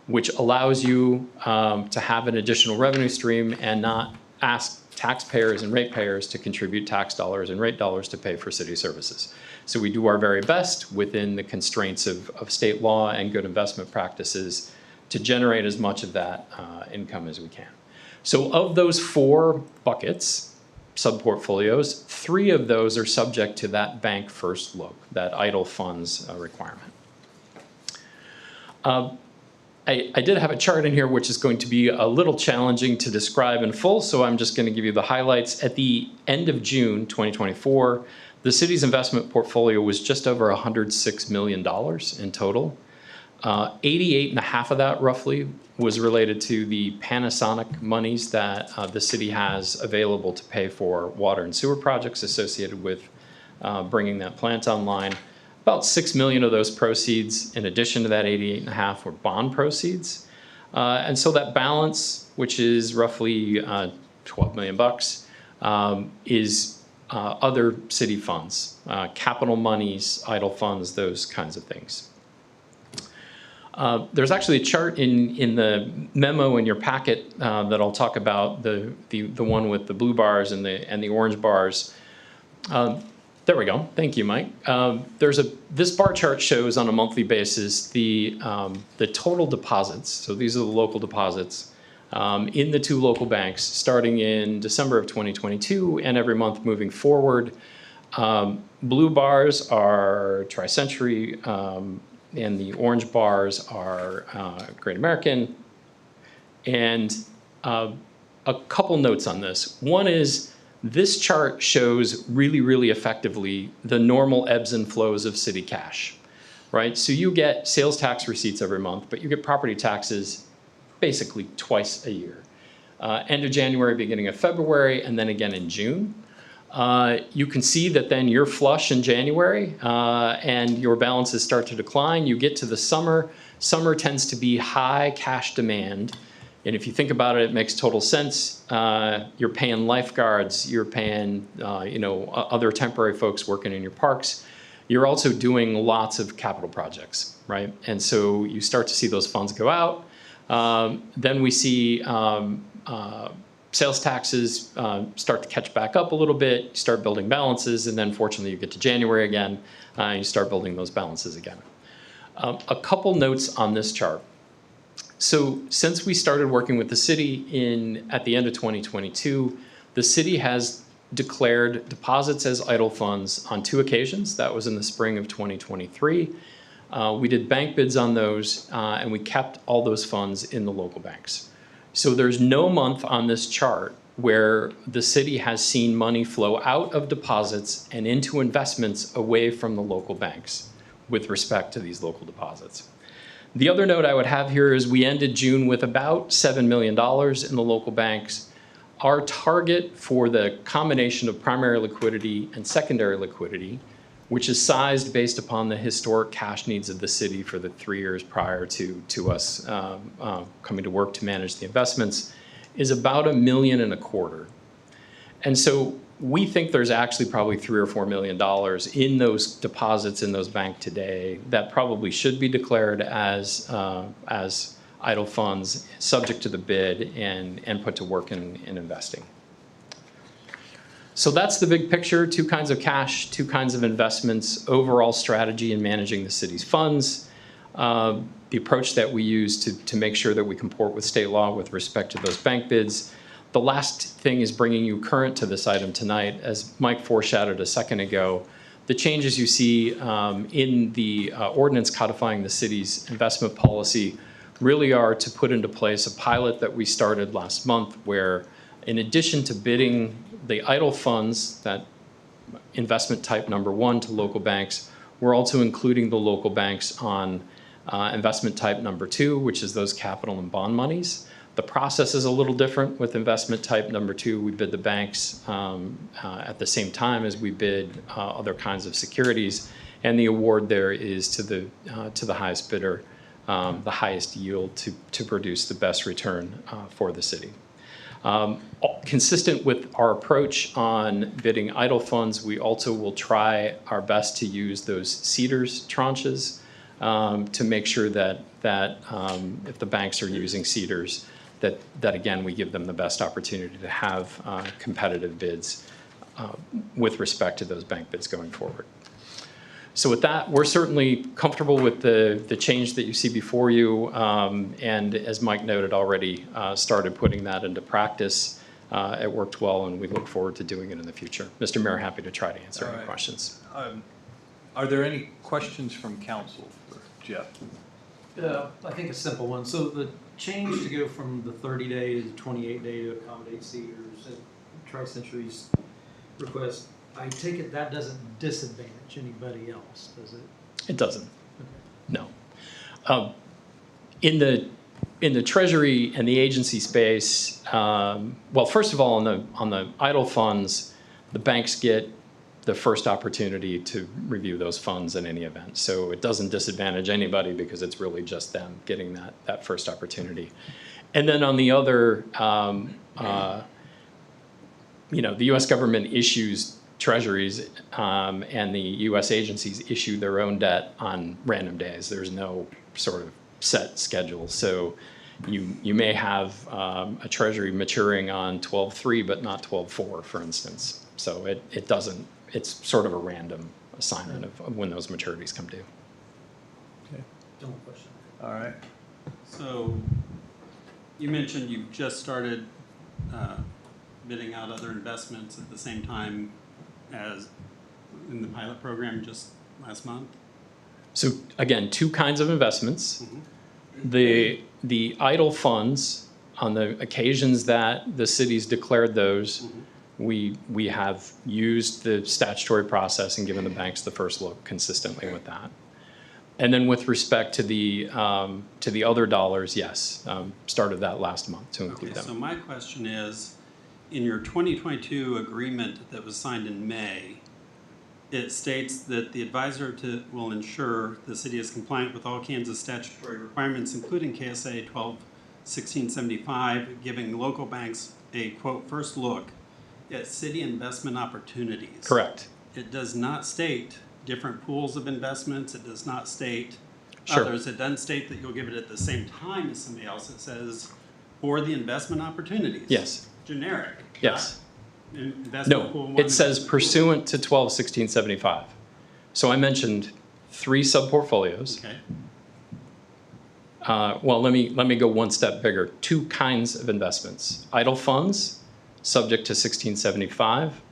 P: which allows you to have an additional revenue stream and not ask taxpayers and ratepayers to contribute tax dollars and rate dollars to pay for city services. So we do our very best within the constraints of state law and good investment practices to generate as much of that income as we can. So of those 4 buckets, sub-portfolios, 3 of those are subject to that bank first look, that idle funds requirement. I did have a chart in here which is going to be a little challenging to describe in full, so I'm just going to give you the highlights. At the end of June 2024, the city's investment portfolio was just over $106 million in total. 88.5 of that roughly was related to the Panasonic monies that the city has available to pay for water and sewer projects associated with bringing that plant online. About $6 million of those proceeds, in addition to that 88.5, were bond proceeds. And so that balance, which is roughly $12 million, is other city funds, capital monies, idle funds, those kinds of things. There's actually a chart in the memo in your packet that I'll talk about, the one with the blue bars and the orange bars. There we go. Thank you, Mike. This bar chart shows on a monthly basis the total deposits. So these are the local deposits in the two local banks starting in December of 2022 and every month moving forward. Blue bars are Tri-Century, and the orange bars are Great American. And a couple notes on this. One is this chart shows really, really effectively the normal ebbs and flows of city cash, right? So you get sales tax receipts every month, but you get property taxes basically twice a year. End of January, beginning of February, and then again in June. You can see that then you're flush in January and your balances start to decline. You get to the summer. Summer tends to be high cash demand. And if you think about it, it makes total sense. You're paying lifeguards, you're paying other temporary folks working in your parks. You're also doing lots of capital projects, right? And so you start to see those funds go out. Then we see sales taxes start to catch back up a little bit, you start building balances, and then fortunately you get to January again, and you start building those balances again. A couple notes on this chart. So since we started working with the city at the end of 2022, the city has declared deposits as idle funds on 2 occasions. That was in the spring of 2023. We did bank bids on those, and we kept all those funds in the local banks. So there's no month on this chart where the city has seen money flow out of deposits and into investments away from the local banks with respect to these local deposits. The other note I would have here is we ended June with about $7 million in the local banks. Our target for the combination of primary liquidity and secondary liquidity, which is sized based upon the historic cash needs of the city for the 3 years prior to us coming to work to manage the investments, is about $1.25 million. And so we think there's actually probably $3 or $4 million in those deposits in those banks today that probably should be declared as idle funds, subject to the bid and put to work in investing. So that's the big picture: 2 kinds of cash, 2 kinds of investments, overall strategy in managing the city's funds, the approach that we use to make sure that we comport with state law with respect to those bank bids. The last thing is bringing you current to this item tonight. As Mike foreshadowed a second ago, the changes you see in the ordinance codifying the city's investment policy really are to put into place a pilot that we started last month where, in addition to bidding the idle funds, that investment type number 1 to local banks, we're also including the local banks on investment type number 2, which is those capital and bond monies. The process is a little different with investment type number 2. We bid the banks at the same time as we bid other kinds of securities, and the award there is to the highest bidder, the highest yield to produce the best return for the city. Consistent with our approach on bidding idle funds, we also will try our best to use those CDARS tranches to make sure that if the banks are using CDARS, that again, we give them the best opportunity to have competitive bids with respect to those bank bids going forward. So with that, we're certainly comfortable with the change that you see before you, and as Mike noted already, started putting that into practice. It worked well, and we look forward to doing it in the future. Mr. Mayor, happy to try to answer any questions.
E: Are there any questions from council for Jeff?
H: I think a simple one. So the change to go from the 30-day to the 28-day to accommodate CDARS and Tri-Century's request, I take it that doesn't disadvantage anybody else, does it?
P: It doesn't. Okay. No. In the Treasury and the agency space, well, first of all, on the idle funds, the banks get the first opportunity to review those funds in any event. So it doesn't disadvantage anybody because it's really just them getting that first opportunity. And then on the other, the U.S. government issues treasuries and the U.S. agencies issue their own debt on random days. There's no sort of set schedule. So you may have a treasury maturing on 12/3 but not 12/4, for instance. So it doesn't. It's sort of a random assignment of when those maturities come due.
E: Okay.
H: No question.
E: All right.
M: So You mentioned you've just started bidding out other investments at the same time as in the pilot program just last month.
P: So again, two kinds of investments. The idle funds, on the occasions that the cities declared those, we have used the statutory process and given the banks the first look consistently with that. And then with respect to the other dollars, yes, started that last month to include them.
M: So my question is, in your 2022 agreement that was signed in May, it states that the advisor will ensure the city is compliant with all Kansas statutory requirements, including KSA 12-1675, giving local banks a, quote, first look at city investment opportunities.
P: Correct.
M: It does not state different pools of investments. It does not state
P: Sure.
M: others. It doesn't state that you'll give it at the same time as somebody else. It says for the investment opportunities.
P: Yes.
M: Generic.
P: Yes.
M: Investment pool
P: No,
M: one,
P: it says pursuant to 12-1675. So I mentioned 3 sub-portfolios.
M: Okay.
P: Well, let me go one step bigger. 2 kinds of investments. Idle funds, subject to 1675.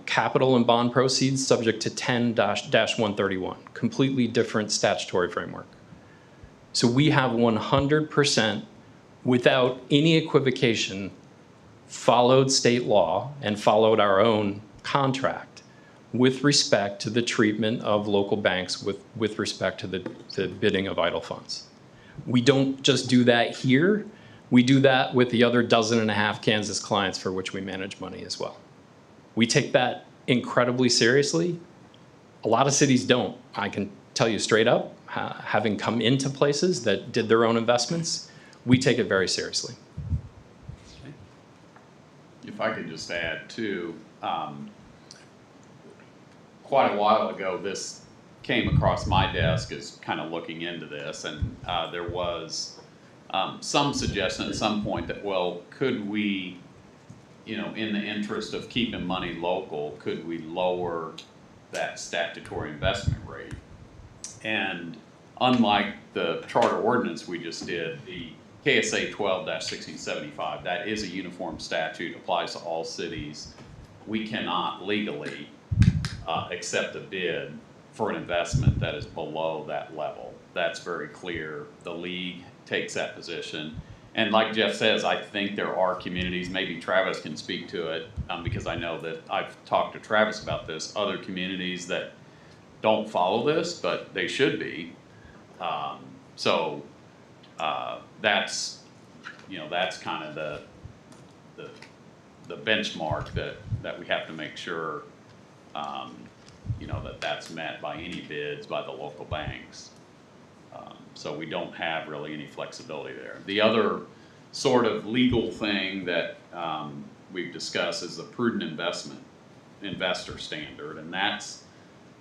P: Capital and bond proceeds, subject to 10-131. Completely different statutory framework. So we have 100%, without any equivocation, followed state law and followed our own contract with respect to the treatment of local banks with respect to the bidding of idle funds. We don't just do that here. We do that with the other 12.5 Kansas clients for which we manage money as well. We take that incredibly seriously. A lot of cities don't. I can tell you straight up, having come into places that did their own investments, we take it very seriously.
K: If I could just add too, quite a while ago, this came across my desk as kind of looking into this, and there was some suggestion at some point that, well, could we, in the interest of keeping money local, could we lower that statutory investment rate? And unlike the charter ordinance we just did, the KSA 12-1675, that is a uniform statute, applies to all cities. We cannot legally accept a bid for an investment that is below that level. That's very clear. The league takes that position. And like Jeff says, I think there are communities, maybe Travis can speak to it, because I know that I've talked to Travis about this, other communities that don't follow this, but they should be. That's, that's kind of the benchmark that we have to make sure, that's met by any bids by the local banks. So we don't have really any flexibility there. The other sort of legal thing that we've discussed is the prudent investor standard, and that's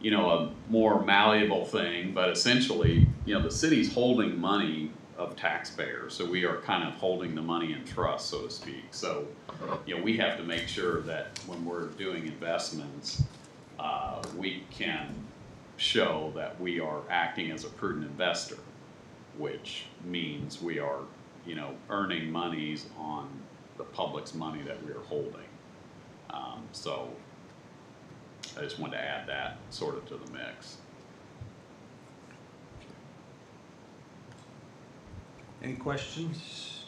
K: a more malleable thing, but essentially, the city's holding money of taxpayers, so we are kind of holding the money in trust, so to speak. So, we have to make sure that when we're doing investments, we can show that we are acting as a prudent investor, which means we are, earning monies on the public's money that we are holding. So I just wanted to add that sort of to the mix.
E: Any questions?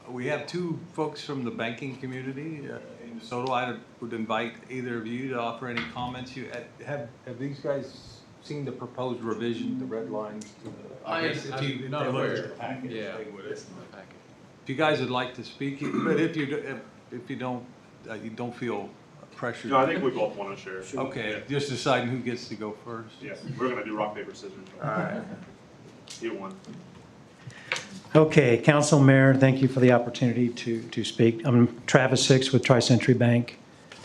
E: We have 2 folks from the banking community in DeSoto. I would invite either of you to offer any comments. Have these guys seen the proposed revision, the red lines?
D: I'm not aware. Yeah.
E: If you guys would like to speak, but if you don't, you don't feel pressured.
G: No, I think we both want to share.
E: Okay,
G: Yeah.
E: just deciding who gets to go first.
G: Yes, we're gonna do rock, paper, scissors.
E: All right.
G: You won.
Q: Okay, Council, Mayor, thank you for the opportunity to speak. I'm Travis Six with Tri-Century Bank,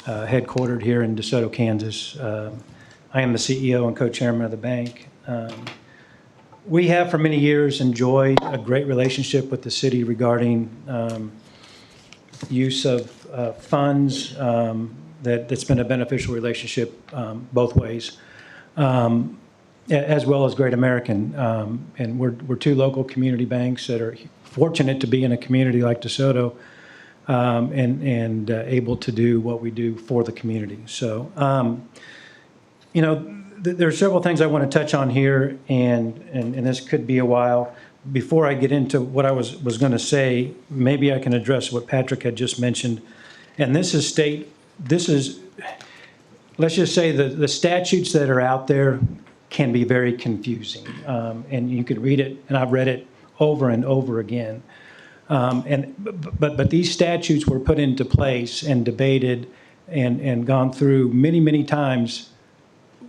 Q: headquartered here in DeSoto, Kansas. I am the CEO and co-chairman of the bank. We have for many years enjoyed a great relationship with the city regarding use of funds. That's been a beneficial relationship both ways. as well as Great American. And we're two local community banks that are fortunate to be in a community like DeSoto, and able to do what we do for the community. So, there are several things I want to touch on here, and this could be a while. Before I get into what I was going to say, maybe I can address what Patrick had just mentioned. And let's just say the statutes that are out there can be very confusing. And you could read it, and I've read it over and over again. But these statutes were put into place and debated and gone through many, many times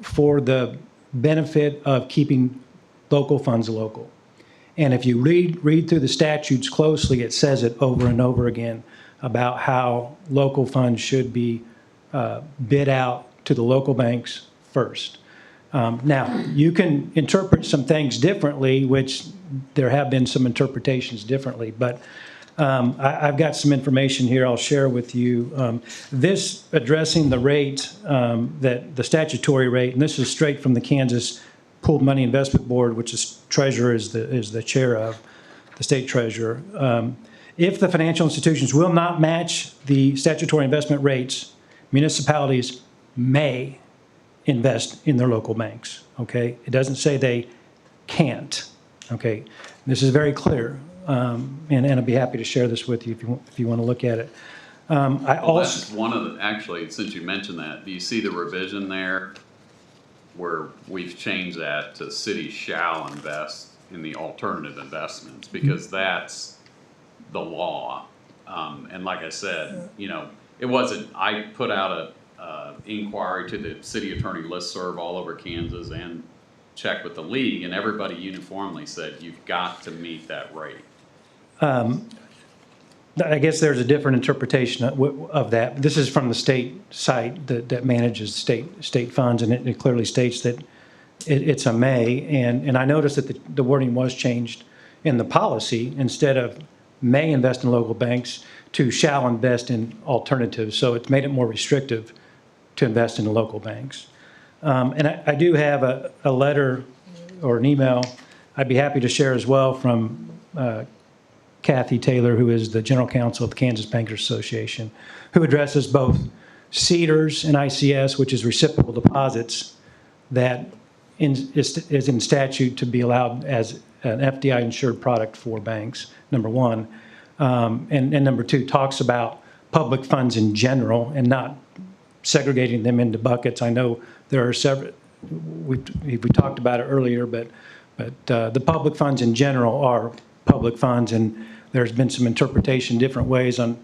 Q: for the benefit of keeping local funds local. And if you read through the statutes closely, it says it over and over again about how local funds should be bid out to the local banks first. Now, you can interpret some things differently, which there have been some interpretations differently, but I've got some information here I'll share with you. This addressing the rate, that the statutory rate, and this is straight from the Kansas Pooled Money Investment Board, which the treasurer is the chair of, the state treasurer. If the financial institutions will not match the statutory investment rates, municipalities may invest in their local banks, okay? It doesn't say they can't, okay? This is very clear, and I'd be happy to share this with you if you want to look at it.
K: That's one of the, actually, since you mentioned that, do you see the revision there where we've changed that to city shall invest in the alternative investments, because that's the law. And like I said, it wasn't, I put out a inquiry to the city attorney listserv all over Kansas and checked with the league, and everybody uniformly said you've got to meet that rate.
Q: I guess there's a different interpretation of that. This is from the state site that manages state funds, and it clearly states that it's a may. And I noticed that the wording was changed in the policy. Instead of may invest in local banks to shall invest in alternatives. So it's made it more restrictive to invest in the local banks. And I do have a letter or an email I'd be happy to share as well from Kathy Taylor, who is the general counsel of the Kansas Bankers Association, who addresses both CDARS and ICS, which is reciprocal deposits, that is in statute to be allowed as an FDI-insured product for banks, number one. And number two, talks about public funds in general and not segregating them into buckets. I know there are several, we talked about it earlier, but the public funds in general are public funds, and there's been some interpretation different ways on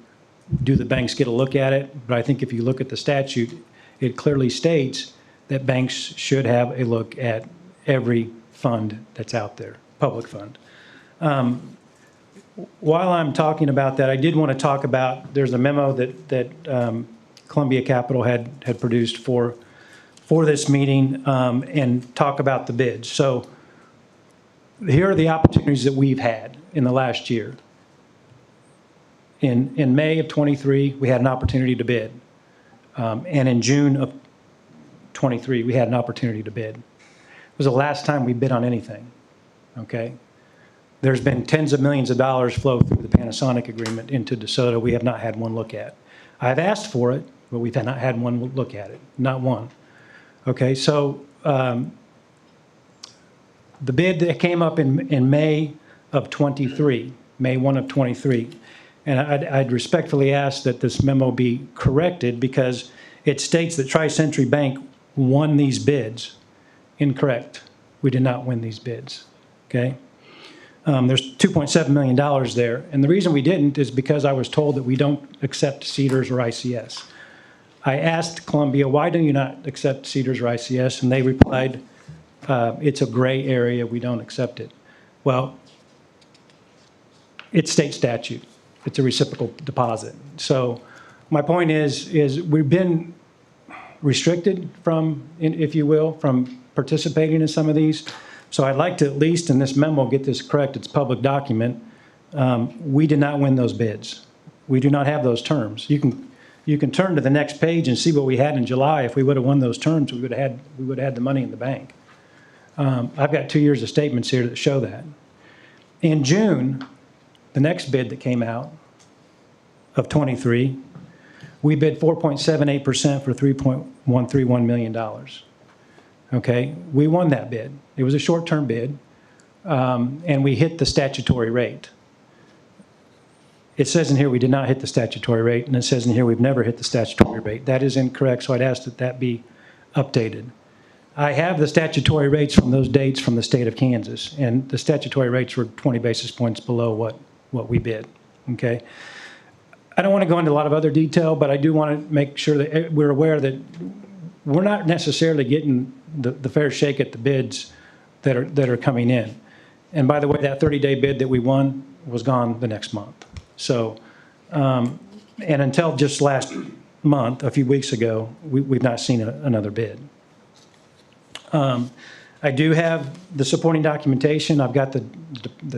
Q: do the banks get a look at it. But I think if you look at the statute, it clearly states that banks should have a look at every fund that's out there, public fund. While I'm talking about that, I did want to talk about, there's a memo that Columbia Capital had produced for this meeting, and talk about the bids. So here are the opportunities that we've had in the last year. In May of 23, we had an opportunity to bid. And in June of 23, we had an opportunity to bid. It was the last time we bid on anything, okay? There's been tens of millions of dollars flow through the Panasonic agreement into DeSoto. We have not had one look at. I've asked for it, but we've not had one look at it, not one. Okay, so the bid that came up in May of 23, May 1 of 23, and I'd respectfully ask that this memo be corrected because it states that Tri-Century Bank won these bids. Incorrect. We did not win these bids, okay? There's $2.7 million there, and the reason we didn't is because I was told that we don't accept CDARS or ICS. I asked Columbia, why do you not accept CDARS or ICS? And they replied, it's a gray area, we don't accept it. Well, it's state statute. It's a reciprocal deposit. So my point is we've been restricted from, if you will, from participating in some of these. So I'd like to at least in this memo get this correct. It's a public document. We did not win those bids. We do not have those terms. You can turn to the next page and see what we had in July. If we would have won those terms, we would have had the money in the bank. I've got 2 years of statements here that show that. In June, the next bid that came out of 23, we bid 4.78% for $3.131 million. Okay, we won that bid. It was a short-term bid, and we hit the statutory rate. It says in here we did not hit the statutory rate, and it says in here we've never hit the statutory rate. That is incorrect, so I'd ask that that be updated. I have the statutory rates from those dates from the state of Kansas, and the statutory rates were 20 basis points below what we bid, okay? I don't want to go into a lot of other detail, but I do want to make sure that we're aware that we're not necessarily getting the fair shake at the bids that are coming in. And by the way, that 30-day bid that we won was gone the next month. So, and until just last month, a few weeks ago, we've not seen another bid. I do have the supporting documentation. I've got the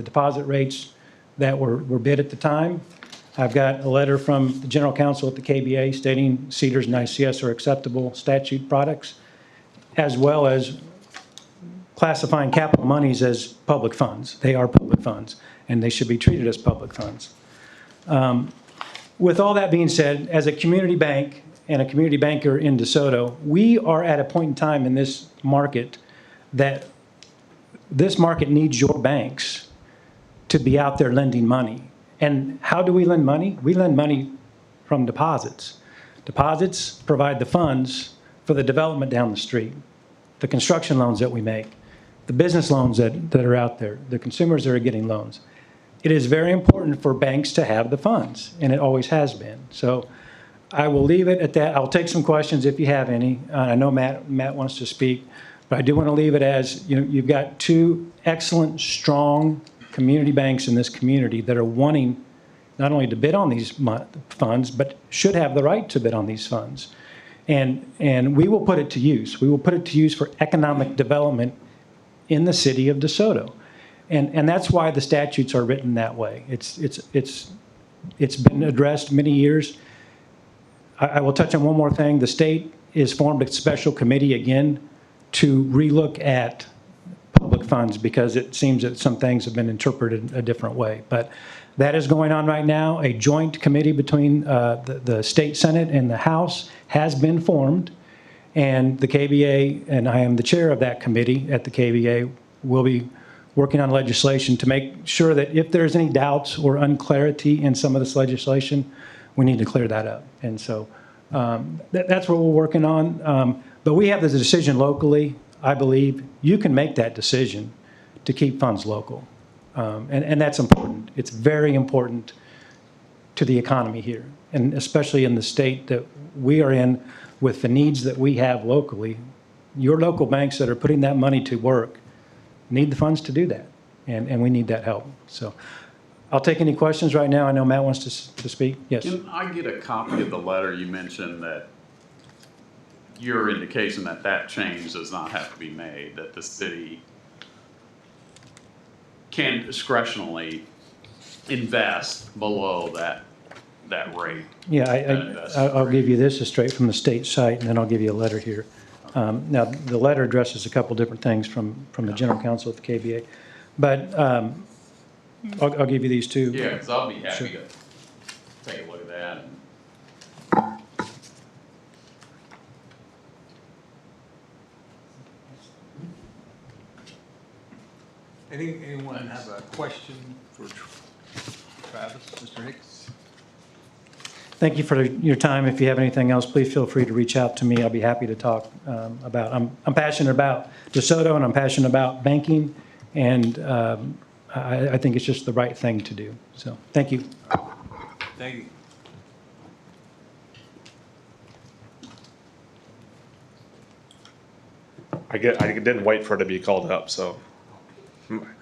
Q: deposit rates that were bid at the time. I've got a letter from the general counsel at the KBA stating Cedars and ICS are acceptable statute products, as well as classifying capital monies as public funds. They are public funds, and they should be treated as public funds. With all that being said, as a community bank and a community banker in DeSoto, we are at a point in time in this market that this market needs your banks to be out there lending money. And how do we lend money? We lend money from deposits. Deposits provide the funds for the development down the street, the construction loans that we make, the business loans that are out there, the consumers that are getting loans. It is very important for banks to have the funds, and it always has been. So I will leave it at that. I'll take some questions if you have any. I know Matt wants to speak, but I do want to leave it as, you know, you've got two excellent, strong community banks in this community that are wanting not only to bid on these funds, but should have the right to bid on these funds. And we will put it to use. We will put it to use for economic development in the city of DeSoto. And that's why the statutes are written that way. It's been addressed many years. I will touch on one more thing. The state is formed a special committee again to relook at public funds because it seems that some things have been interpreted a different way. But that is going on right now. A joint committee between the state Senate and the House has been formed. And the KBA, and I am the chair of that committee at the KBA, will be working on legislation to make sure that if there's any doubts or unclarity in some of this legislation, we need to clear that up. And so that's what we're working on. But we have the decision locally. I believe you can make that decision to keep funds local. And that's important. It's very important to the economy here, and especially in the state that we are in with the needs that we have locally. Your local banks that are putting that money to work need the funds to do that, and we need that help. So I'll take any questions right now. I know Matt wants to speak. Yes.
K: Can I get a copy of the letter you mentioned that your indication that that change does not have to be made, that the city can discretionally invest below that rate?
Q: Yeah, I'll give you this is straight from the state site, and then I'll give you a letter here. Now, the letter addresses a couple different things from the general counsel at the KBA, but I'll give you these two.
K: Yeah, because I'll be happy to take a look at that. And
E: Anyone have a question for Travis, Mr. Hicks?
Q: Thank you for your time. If you have anything else, please feel free to reach out to me. I'll be happy to talk about. I'm passionate about DeSoto, and I'm passionate about banking, and I think it's just the right thing to do. So, thank you.
E: Thank you.
G: I didn't wait for it to be called up, so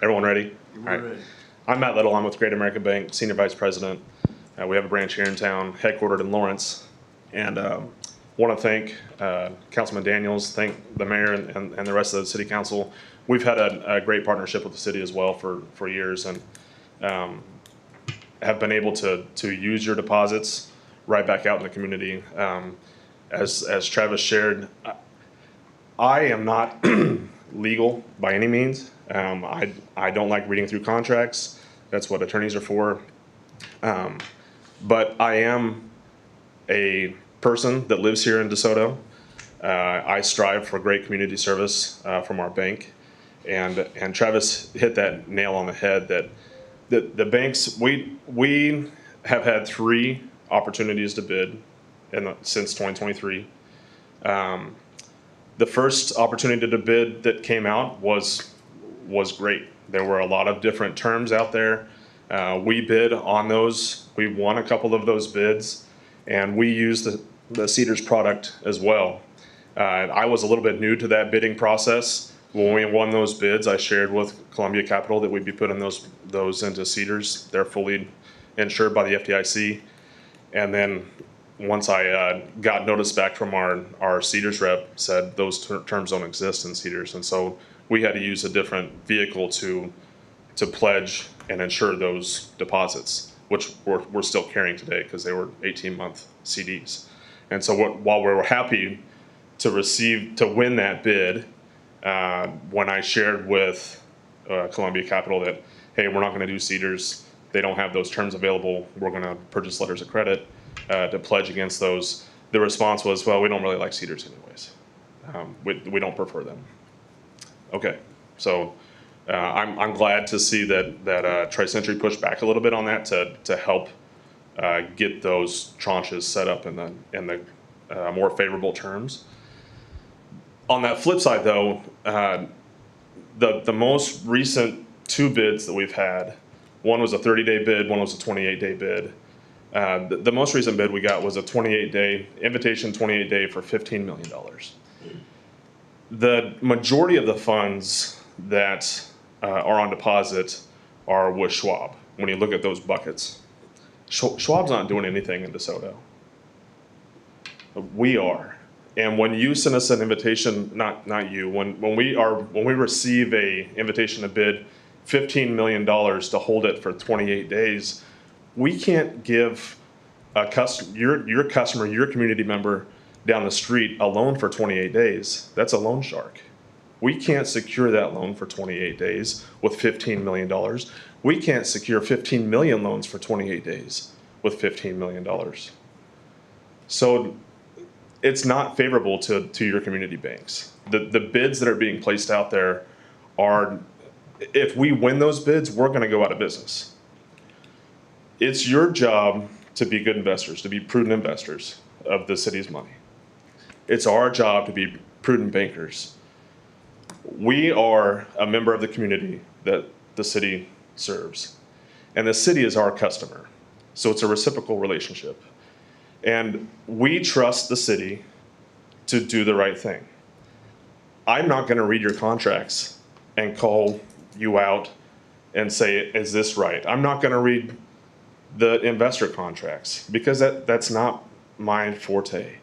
G: everyone ready? All right.
E: Ready.
G: I'm Matt Little. I'm with Great American Bank, Senior Vice President. We have a branch here in town, headquartered in Lawrence. And want to thank Councilman Daniels, thank the mayor and the rest of the city council. We've had a great partnership with the city as well for years, and have been able to use your deposits right back out in the community. As Travis shared, I am not legal by any means. I don't like reading through contracts. That's what attorneys are for. But I am a person that lives here in DeSoto. I strive for great community service from our bank. And Travis hit that nail on the head that the banks, we have had 3 opportunities to bid since 2023. The first opportunity to bid that came out was great. There were a lot of different terms out there. We bid on those. We won a couple of those bids, and we used the Cedars product as well. I was a little bit new to that bidding process. When we won those bids, I shared with Columbia Capital that we'd be putting those into Cedars. They're fully insured by the FDIC. And then once I got notice back from our Cedars rep, said those terms don't exist in Cedars. And so we had to use a different vehicle to pledge and insure those deposits, which we're still carrying today because they were 18-month CDs. And so while we were happy to win that bid, when I shared with Columbia Capital that, hey, we're not going to do Cedars, they don't have those terms available, we're going to purchase letters of credit to pledge against those, the response was, well, we don't really like Cedars anyways. We don't prefer them. Okay, so I'm glad to see that Tri-Century pushed back a little bit on that to help get those tranches set up in the more favorable terms. On that flip side, though, the most recent 2 bids that we've had, one was a 30-day bid, one was a 28-day bid. The most recent bid we got was a 28-day, invitation 28-day for $15 million. The majority of the funds that are on deposit are with Schwab, when you look at those buckets. Schwab's not doing anything in DeSoto. We are. And when you send us an invitation, not you, when we receive a invitation to bid $15 million to hold it for 28 days, we can't give your customer, your community member down the street a loan for 28 days. That's a loan shark. We can't secure that loan for 28 days with $15 million. We can't secure 15 million loans for 28 days with $15 million. So it's not favorable to your community banks. The bids that are being placed out there are, if we win those bids, we're going to go out of business. It's your job to be good investors, to be prudent investors of the city's money. It's our job to be prudent bankers. We are a member of the community that the city serves, and the city is our customer. So it's a reciprocal relationship. And we trust the city to do the right thing. I'm not going to read your contracts and call you out and say, is this right? I'm not going to read the investor contracts because that's not my forte.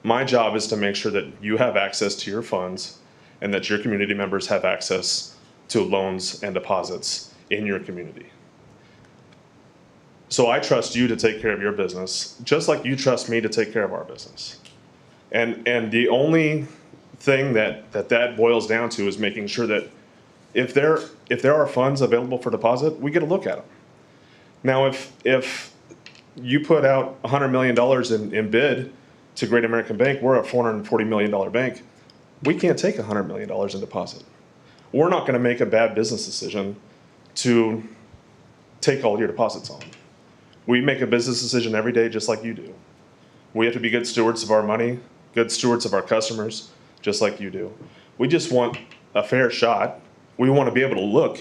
G: My job is to make sure that you have access to your funds and that your community members have access to loans and deposits in your community. So I trust you to take care of your business, just like you trust me to take care of our business. And the only thing that boils down to is making sure that if there are funds available for deposit, we get a look at them. Now, if you put out $100 million in bid to Great American Bank, we're a $440 million bank. We can't take $100 million in deposit. We're not going to make a bad business decision to take all your deposits on. We make a business decision every day just like you do. We have to be good stewards of our money, good stewards of our customers, just like you do. We just want a fair shot. We want to be able to look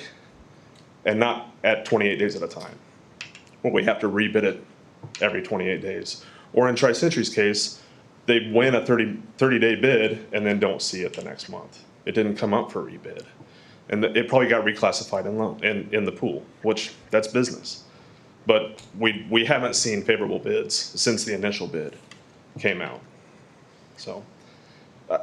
G: and not at 28 days at a time, when we have to rebid it every 28 days. Or in Tri-Century's case, they win a 30-day bid and then don't see it the next month. It didn't come up for rebid. And it probably got reclassified in the pool, which that's business. But we haven't seen favorable bids since the initial bid came out. So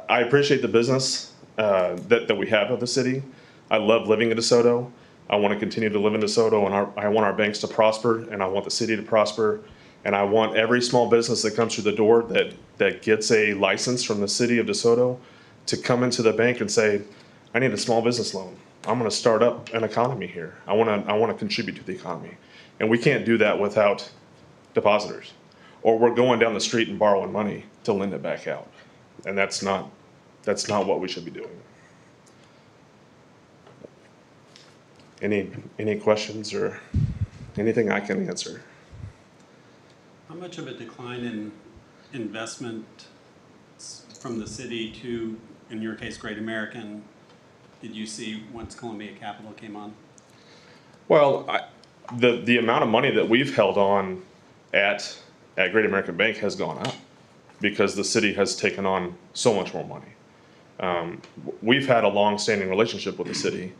G: I appreciate the business that we have of the city. I love living in DeSoto. I want to continue to live in DeSoto, and I want our banks to prosper, and I want the city to prosper, and I want every small business that comes through the door that gets a license from the city of DeSoto to come into the bank and say, I need a small business loan. I'm gonna start up an economy here. I wanna contribute to the economy. And we can't do that without depositors. Or we're going down the street and borrowing money to lend it back out. And that's not what we should be doing. Any questions or anything I can answer?
M: How much of a decline in investment from the city to, in your case, Great American, did you see once Columbia Capital came on?
G: Well, the amount of money that we've held on at Great American Bank has gone up because the city has taken on so much more money. We've had a long-standing relationship with the city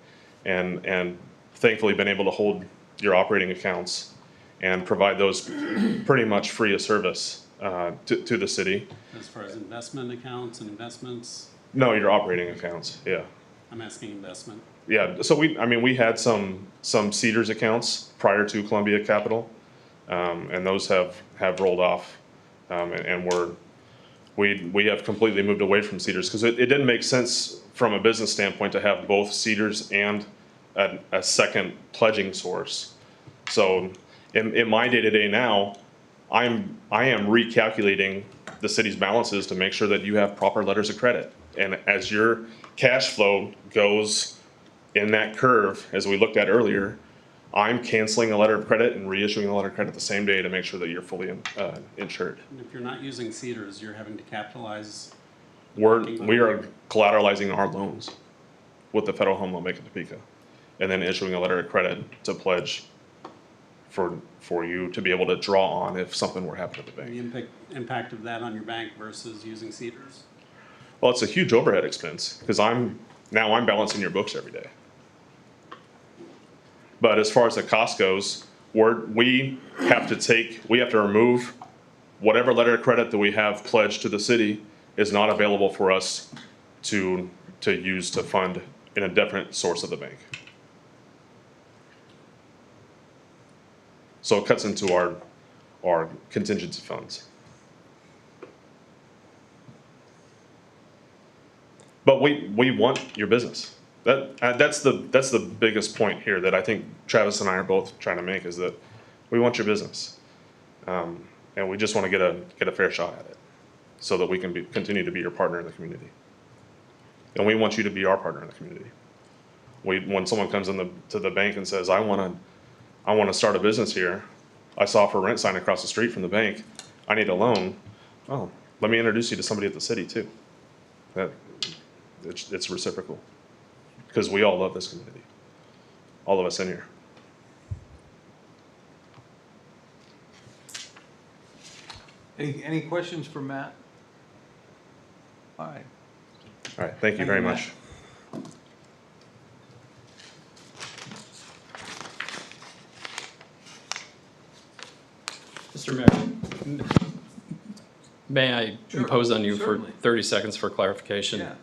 G: and thankfully been able to hold your operating accounts and provide those pretty much free of service to the city.
M: As far as investment accounts and investments?
G: No, your operating accounts, yeah.
M: I'm asking investment.
G: Yeah, so we had some Cedars accounts prior to Columbia Capital, and those have rolled off, and we have completely moved away from Cedars because it didn't make sense from a business standpoint to have both Cedars and a second pledging source. So in my day-to-day now, I am recalculating the city's balances to make sure that you have proper letters of credit. And as your cash flow goes in that curve, as we looked at earlier, I'm canceling a letter of credit and reissuing a letter of credit the same day to make sure that you're fully insured.
M: And if you're not using Cedars, you're having to capitalize.
G: We are collateralizing our loans with the Federal Home Loan Bank of Topeka, and then issuing a letter of credit to pledge for you to be able to draw on if something were to happen at the bank.
M: The impact of that on your bank versus using Cedars?
G: Well, it's a huge overhead expense because I'm balancing your books every day. But as far as the cost goes, we have to remove whatever letter of credit that we have pledged to the city is not available for us to use to fund in a different source of the bank. So it cuts into our contingency funds. But we want your business. That's the biggest point here that I think Travis and I are both trying to make, is that we want your business, and we just want to get a fair shot at it, so that we can continue to be your partner in the community. And we want you to be our partner in the community. When someone comes to the bank and says, I want to start a business here. I saw a for rent sign across the street from the bank. I need a loan. Oh, let me introduce you to somebody at the city too. It's reciprocal, because we all love this community. All of us in here.
E: Any questions for Matt? All right.
G: All right, thank you very much.
P: Mr. Mayor, may I impose on you
E: certainly.
P: for 30 seconds for clarification?
E: Yeah.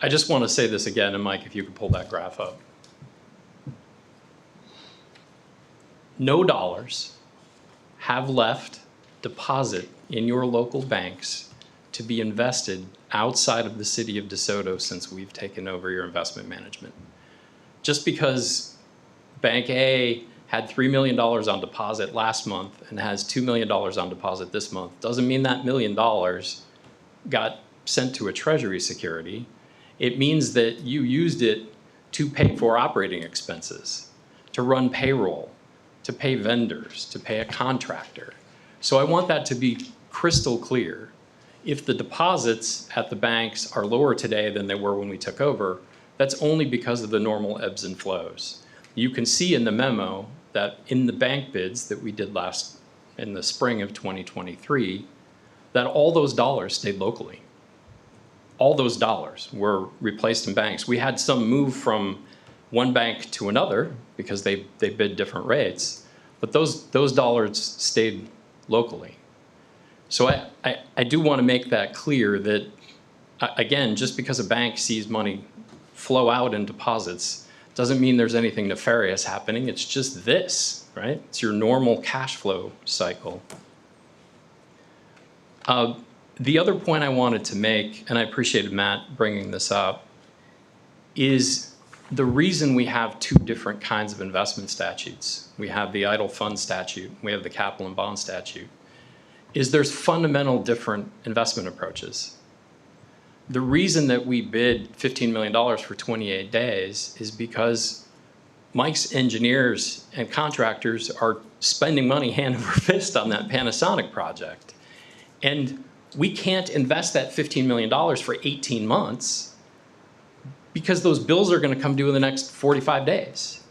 P: I just want to say this again, and Mike, if you could pull that graph up. No dollars have left deposit in your local banks to be invested outside of the city of DeSoto since we've taken over your investment management. Just because Bank A had $3 million on deposit last month and has $2 million on deposit this month doesn't mean that $1 million got sent to a treasury security. It means that you used it to pay for operating expenses, to run payroll, to pay vendors, to pay a contractor. So I want that to be crystal clear. If the deposits at the banks are lower today than they were when we took over, that's only because of the normal ebbs and flows. You can see in the memo that in the bank bids that we did in the spring of 2023, that all those dollars stayed locally. All those dollars were replaced in banks. We had some move from one bank to another because they bid different rates, but those dollars stayed locally. So I do want to make that clear that, again, just because a bank sees money flow out in deposits doesn't mean there's anything nefarious happening. It's just this, right? It's your normal cash flow cycle. The other point I wanted to make, and I appreciated Matt bringing this up, is the reason we have two different kinds of investment statutes. We have the idle fund statute, we have the capital and bond statute, is there's fundamental different investment approaches. The reason that we bid $15 million for 28 days is because Mike's engineers and contractors are spending money hand over fist on that Panasonic project. And we can't invest that $15 million for 18 months because those bills are going to come due in the next 45 days.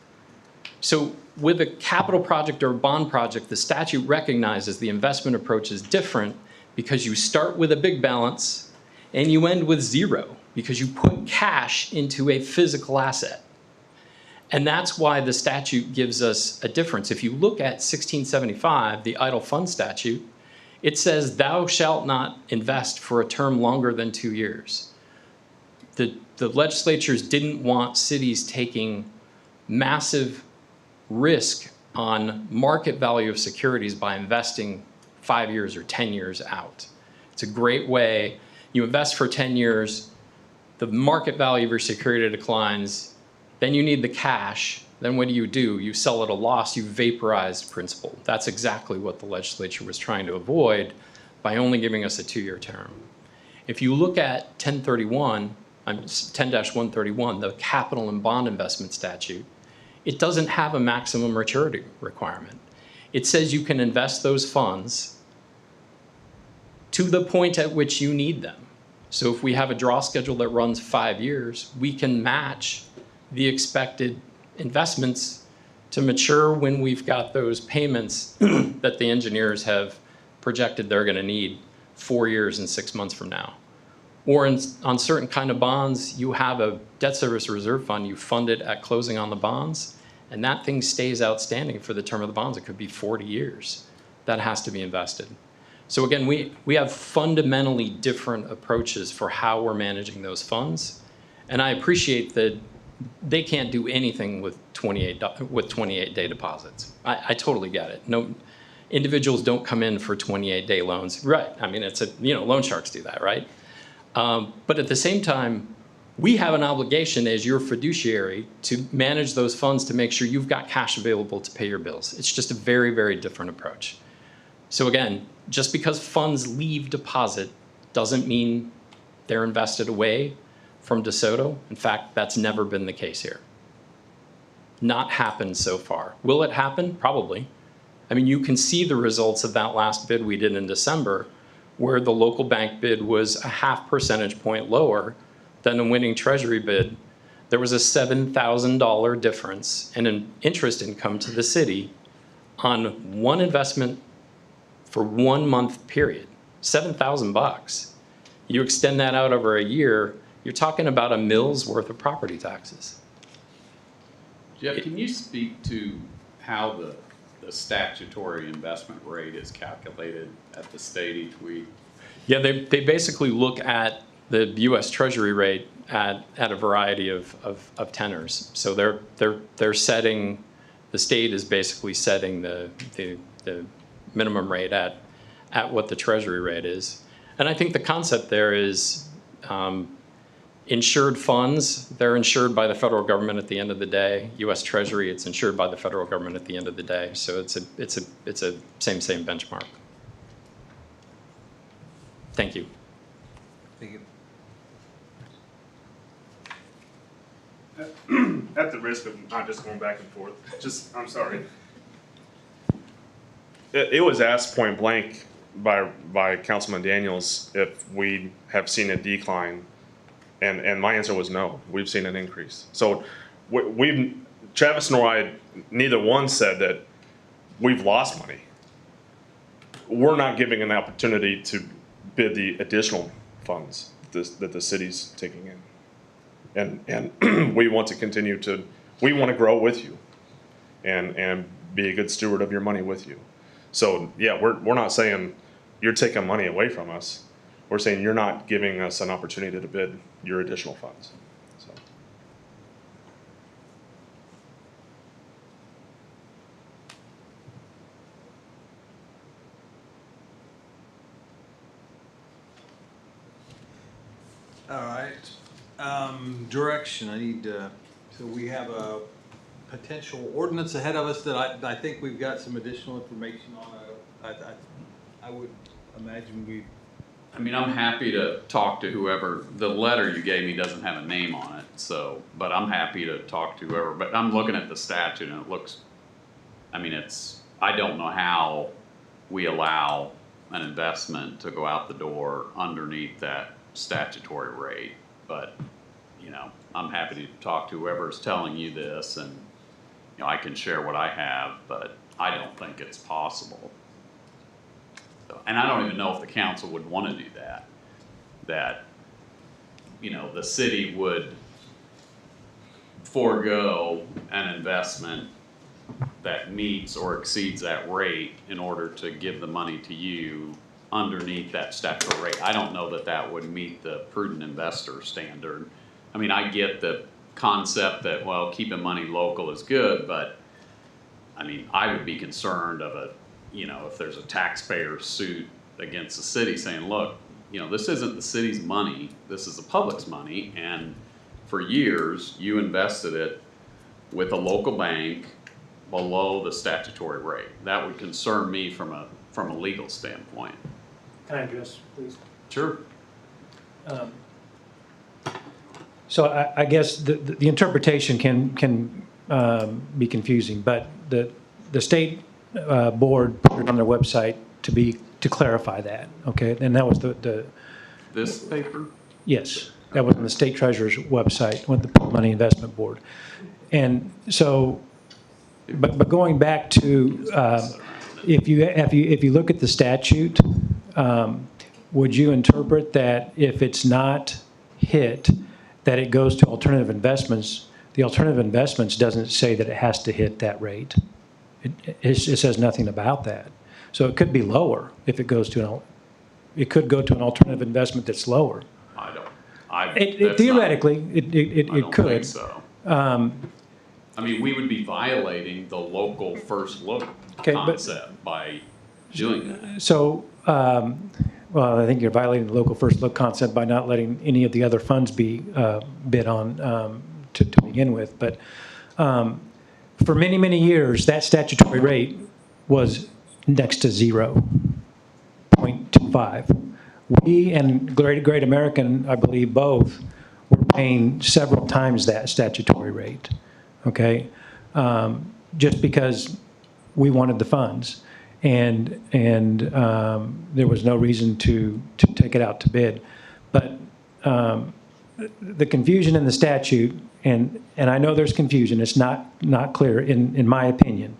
P: So with a capital project or a bond project, the statute recognizes the investment approach is different because you start with a big balance and you end with zero because you put cash into a physical asset. And that's why the statute gives us a difference. If you look at 1675, the idle fund statute, it says thou shalt not invest for a term longer than 2 years. The legislatures didn't want cities taking massive risk on market value of securities by investing 5 years or 10 years out. It's a great way. You invest for 10 years, the market value of your security declines, then you need the cash. Then what do? You sell at a loss, you vaporize principal. That's exactly what the legislature was trying to avoid by only giving us a 2-year term. If you look at 10-131, the capital and bond investment statute, it doesn't have a maximum maturity requirement. It says you can invest those funds to the point at which you need them. So if we have a draw schedule that runs 5 years, we can match the expected investments to mature when we've got those payments that the engineers have projected they're going to need 4 years and 6 months from now. Or on certain kind of bonds, you have a debt service reserve fund, you fund it at closing on the bonds, and that thing stays outstanding for the term of the bonds. It could be 40 years. That has to be invested. So again, we have fundamentally different approaches for how we're managing those funds. And I appreciate that they can't do anything with 28-day deposits. I totally get it. No, individuals don't come in for 28-day loans. Right, I mean, loan sharks do that, right? But at the same time, we have an obligation as your fiduciary to manage those funds to make sure you've got cash available to pay your bills. It's just a very, very different approach. So again, just because funds leave deposit doesn't mean they're invested away from DeSoto. In fact, that's never been the case here. Not happened so far. Will it happen? Probably. I mean, you can see the results of that last bid we did in December, where the local bank bid was a 0.5 percentage point lower than the winning Treasury bid. There was a $7,000 difference in an interest income to the city on one investment for 1 month period. $7,000. You extend that out over a year, you're talking about $1 mill's worth of property taxes.
K: Jeff, can you speak to how the statutory investment rate is calculated at the state each week?
P: Yeah, they basically look at the U.S. Treasury rate at a variety of tenors. So they're setting, the state is basically setting the minimum rate at what the Treasury rate is. And I think the concept there is insured funds, they're insured by the federal government at the end of the day. U.S. Treasury, it's insured by the federal government at the end of the day. So it's a same benchmark. Thank you.
E: Thank you.
G: At the risk of not just going back and forth, I'm sorry. It was asked point blank by Councilman Daniels if we have seen a decline, and my answer was no. We've seen an increase. So Travis nor I, neither one said that we've lost money. We're not giving an opportunity to bid the additional funds that the city's taking in. And we want to continue to, we want to grow with you and be a good steward of your money with you. So yeah, we're not saying you're taking money away from us. We're saying you're not giving us an opportunity to bid your additional funds. So.
E: All right. Direction, I need, so we have a potential ordinance ahead of us that I think we've got some additional information on. I would imagine
K: I mean, I'm happy to talk to whoever, the letter you gave me doesn't have a name on it, so, but I'm happy to talk to whoever, but I'm looking at the statute and it looks, I mean, I don't know how we allow an investment to go out the door underneath that statutory rate, but, you know, I'm happy to talk to whoever's telling you this, and, you know, I can share what I have, but I don't think it's possible. So, and I don't even know if the council would want to do that, you know, the city would forego an investment that meets or exceeds that rate in order to give the money to you underneath that statutory rate. I don't know that that would meet the prudent investor standard. I mean, I get the concept that, well, keeping money local is good, but I mean, I would be concerned of you know, if there's a taxpayer suit against the city saying, look, you know, this isn't the city's money, this is the public's money, and for years, you invested it with a local bank below the statutory rate. That would concern me from a legal standpoint.
Q: Can I address, please?
K: Sure.
Q: So I guess the interpretation can be confusing, but the state board put it on their website to clarify that, okay? And that was
K: This paper?
Q: yes, that was on the state treasurer's website with the Money Investment Board. And so, but going back to, if you look at the statute, would you interpret that if it's not hit, that it goes to alternative investments? The alternative investments doesn't say that it has to hit that rate. It says nothing about that. So it could be lower if it goes to it could go to an alternative investment that's lower. Theoretically, it could.
K: Think so. I mean, we would be violating the local first look concept by doing that.
Q: So, well, I think you're violating the local first look concept by not letting any of the other funds be bid on to begin with. But for many, many years, that statutory rate was next to 0.25. We and Great American, I believe, both were paying several times that statutory rate, okay? Just because we wanted the funds. And there was no reason to take it out to bid. But the confusion in the statute, and I know there's confusion, it's not clear in my opinion.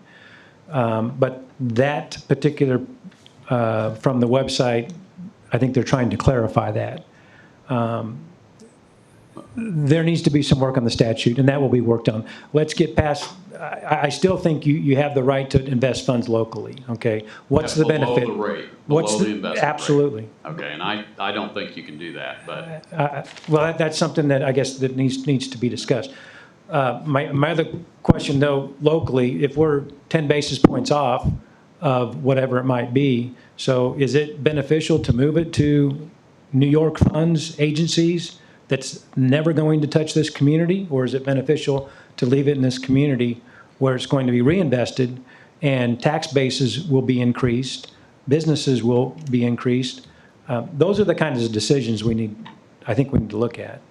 Q: But that particular, from the website, I think they're trying to clarify that. There needs to be some work on the statute, and that will be worked on. Let's get past, I still think you have the right to invest funds locally, okay? What's the benefit?
K: Below the rate, below the investment rate.
Q: Absolutely.
K: Okay, and I don't think you can do that, but.
Q: Well, that's something that I guess that needs to be discussed. My other question, though, locally, if we're 10 basis points off of whatever it might be, so is it beneficial to move it to New York funds, agencies, that's never going to touch this community? Or is it beneficial to leave it in this community where it's going to be reinvested and tax bases will be increased, businesses will be increased? Those are the kinds of decisions I think we need to look at.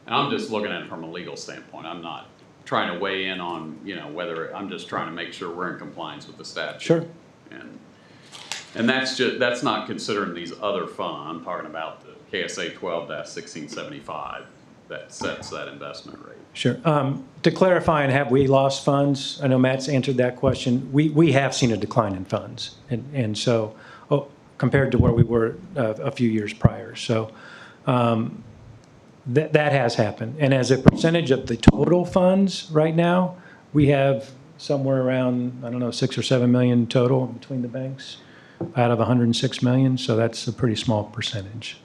K: And I'm just looking at it from a legal standpoint. I'm not trying to weigh in on, you know, whether, I'm just trying to make sure we're in compliance with the statute.
Q: Sure.
K: And that's not considering these other funds. I'm talking about the KSA 12-1675 that sets that investment rate.
Q: Sure. To clarify, and have we lost funds? I know Matt's answered that question. We have seen a decline in funds, and so compared to where we were a few years prior. So that has happened. And as a percentage of the total funds right now, we have somewhere around, I don't know, 6 or 7 million total between the banks out of 106 million. So that's a pretty small percentage.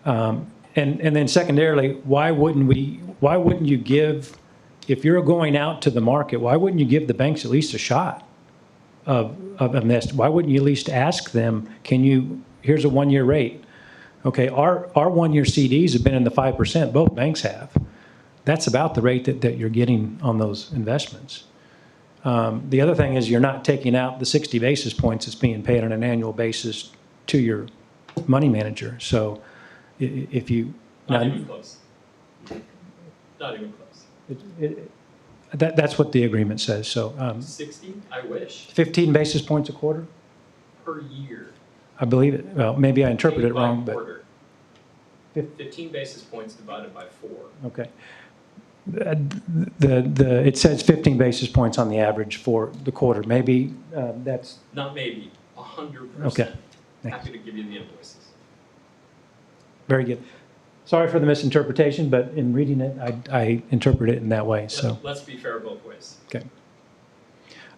Q: And then secondarily, why wouldn't you give, if you're going out to the market, why wouldn't you give the banks at least a shot of invest? Why wouldn't you at least ask them, here's a 1-year rate, Okay, our one-year CDs have been in the 5%, both banks have. That's about the rate that you're getting on those investments. The other thing is you're not taking out the 60 basis points that's being paid on an annual basis to your money manager. So if you...
P: Not even close. Not even close.
Q: That's what the agreement says, so
P: 60? I wish.
Q: 15 basis points a quarter?
P: Per year.
Q: I believe it. Well, maybe I interpreted it
P: Paid by
Q: wrong, but...
P: quarter. 15 basis points divided by 4.
Q: Okay. It says 15 basis points on the average for the quarter. Maybe that's...
P: Not maybe, 100%.
Q: Okay.
P: Happy to give you the invoices.
Q: Very good. Sorry for the misinterpretation, but in reading it, I interpret it in that way, so...
P: Let's be fair both ways.
Q: Okay.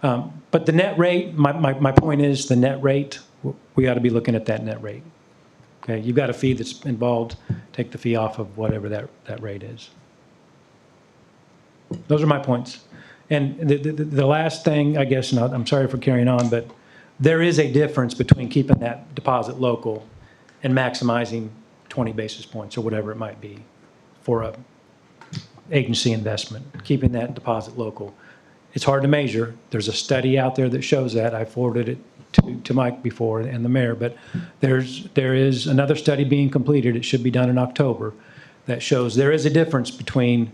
Q: But the net rate, my point is the net rate, we ought to be looking at that net rate. Okay, you've got a fee that's involved, take the fee off of whatever that rate is. Those are my points. And the last thing, I guess, and I'm sorry for carrying on, but there is a difference between keeping that deposit local and maximizing 20 basis points or whatever it might be for a agency investment, keeping that deposit local. It's hard to measure. There's a study out there that shows that. I forwarded it to Mike before and the mayor, but there is another study being completed. It should be done in October that shows there is a difference between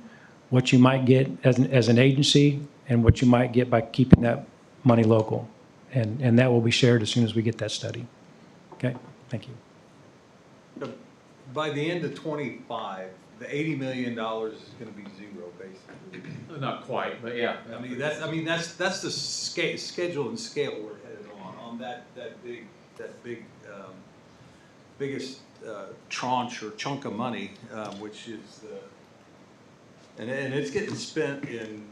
Q: what you might get as an agency and what you might get by keeping that money local. And that will be shared as soon as we get that study. Okay, thank you.
E: By the end of '25, the $80 million is going to be zero, basically.
D: Not quite, but yeah.
E: That's the schedule and scale we're headed on that biggest tranche or chunk of money, which is and it's getting spent in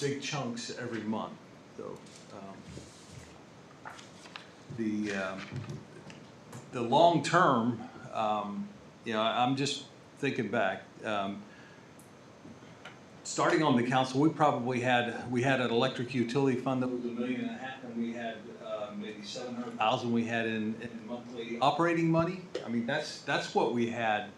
E: big chunks every month. So the long term. I'm just thinking back. Starting on the council, we had an electric utility fund that was $1.5 million, and we had maybe $700,000 we had in monthly operating money. I mean, that's what we had.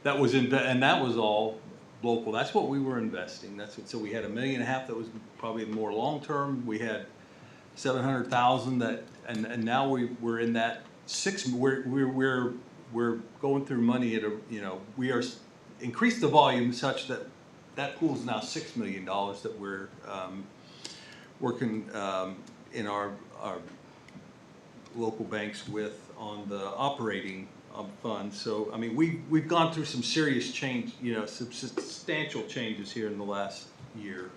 E: That was and that was all local. That's what we were investing. So we had $1.5 million that was probably more long term. We had $700,000 that, and now we're in that we're going through money at we are increased the volume such that pool is now $6 million that we're working in our local banks with on the operating fund. So I mean we've gone through some serious change, some substantial changes here in the last year,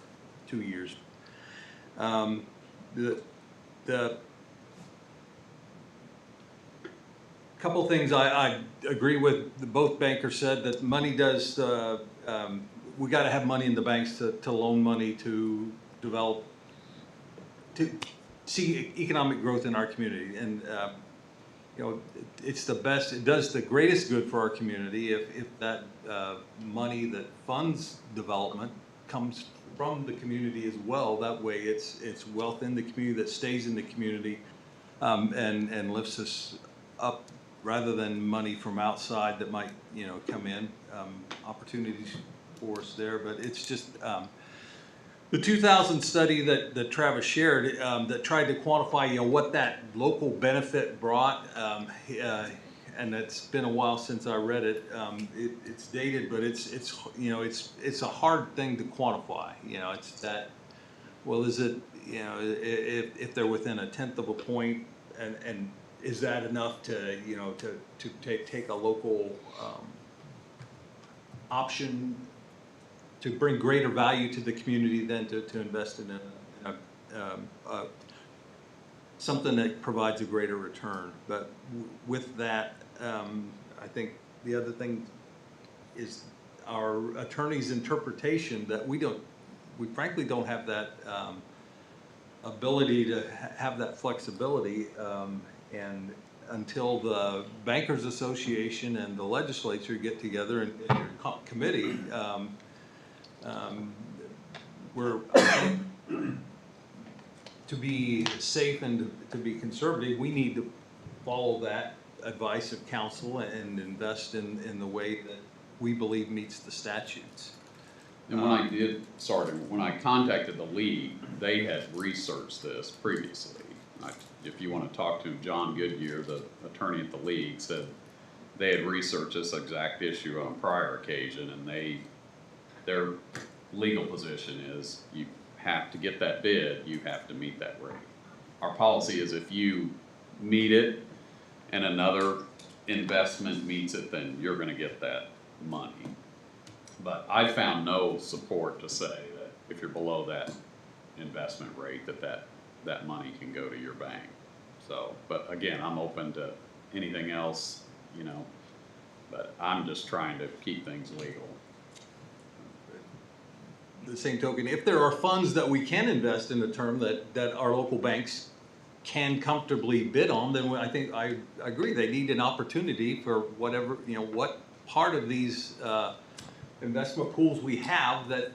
E: 2 years. The couple things I agree with. Both bankers said that money does. We got to have money in the banks to loan money to develop, to see economic growth in our community, and it's the best. It does the greatest good for our community if that money that funds development comes from the community as well. That way, it's wealth in the community that stays in the community, and lifts us up, rather than money from outside that might, come in, opportunities for us there. But it's just the 2000 study that Travis shared that tried to quantify, what that local benefit brought, and it's been a while since I read it. It's dated, but it's a hard thing to quantify. It's that. Well, is it? If they're within 1/10 of a point, and is that enough to take a local option to bring greater value to the community than to invest in something that provides a greater return? But with that, I think the other thing is our attorney's interpretation that we frankly don't have that ability to have that flexibility. And until the Bankers Association and the legislature get together in your committee, we're to be safe and to be conservative, we need to follow that advice of counsel and invest in the way that we believe meets the statutes.
K: And when I contacted the league, they had researched this previously. If you want to talk to John Goodyear, the attorney at the league, said they had researched this exact issue on a prior occasion, and their legal position is you have to get that bid, you have to meet that rate. Our policy is if you meet it and another investment meets it, then you're gonna get that money. But I found no support to say that if you're below that investment rate, that money can go to your bank. So, but again, I'm open to anything else, you know, but I'm just trying to keep things legal.
E: The same token, if there are funds that we can invest in the term that our local banks can comfortably bid on, then I think I agree, they need an opportunity for whatever, you know, what part of these investment pools we have that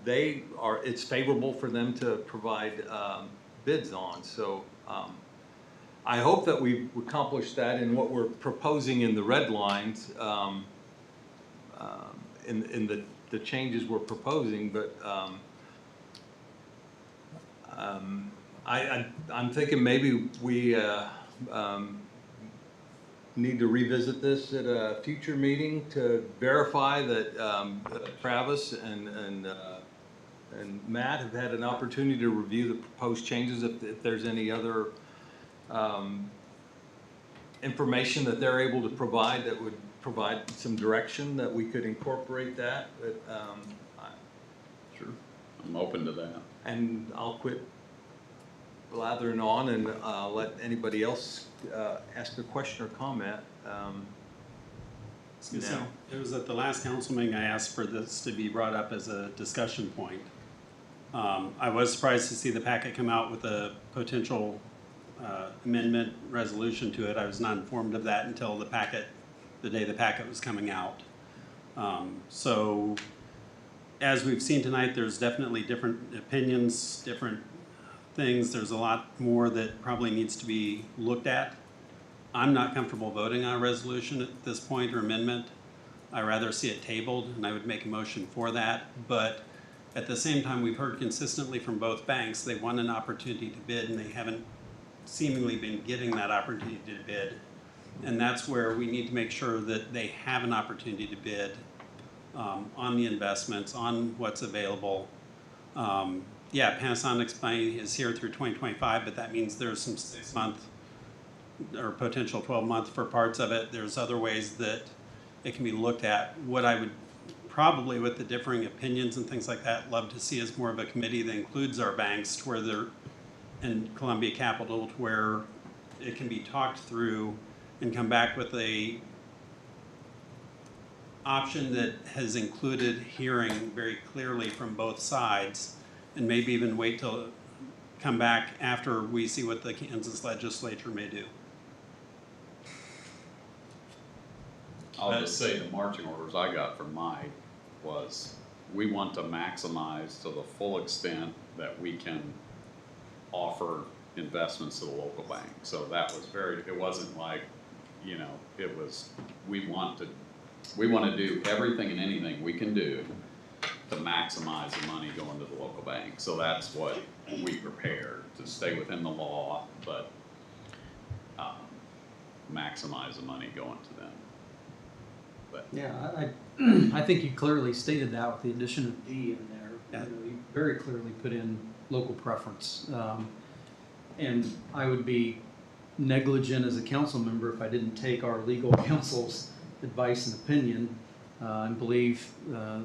E: it's favorable for them to provide bids on. So I hope that we've accomplished that in what we're proposing in the red lines, in the changes we're proposing, but I'm thinking maybe we need to revisit this at a future meeting to verify that Travis and Matt have had an opportunity to review the proposed changes, if there's any other information that they're able to provide that would provide some direction that we could incorporate that. But
K: sure, I'm open to that.
E: And I'll quit blathering on and let anybody else ask a question or comment.
M: Now, it was at the last council meeting I asked for this to be brought up as a discussion point. I was surprised to see the packet come out with a potential amendment resolution to it. I was not informed of that until the day the packet was coming out. So as we've seen tonight, there's definitely different opinions, different things. There's a lot more that probably needs to be looked at. I'm not comfortable voting on a resolution at this point or amendment. I'd rather see it tabled, and I would make a motion for that. But at the same time, we've heard consistently from both banks, they want an opportunity to bid, and they haven't seemingly been getting that opportunity to bid. And that's where we need to make sure that they have an opportunity to bid on the investments, on what's available. Yeah, Panasonic's money is here through 2025, but that means there's some 6-month or potential 12-month for parts of it. There's other ways that it can be looked at. What I would probably, with the differing opinions and things like that, love to see is more of a committee that includes our banks to where they're in Columbia Capital, to where it can be talked through and come back with a option that has included hearing very clearly from both sides, and maybe even wait till come back after we see what the Kansas legislature may do.
K: I'll just say the marching orders I got from Mike was, we want to maximize to the full extent that we can offer investments to the local bank. So that was it wasn't like, you know, it was, we want to do everything and anything we can do to maximize the money going to the local bank. So that's what we prepared, to stay within the law, but maximize the money going to them. But
H: yeah, I think you clearly stated that with the addition of D in there.
M: Yeah.
H: You know, you very clearly put in local preference. And I would be negligent as a council member if I didn't take our legal counsel's advice and opinion and believe that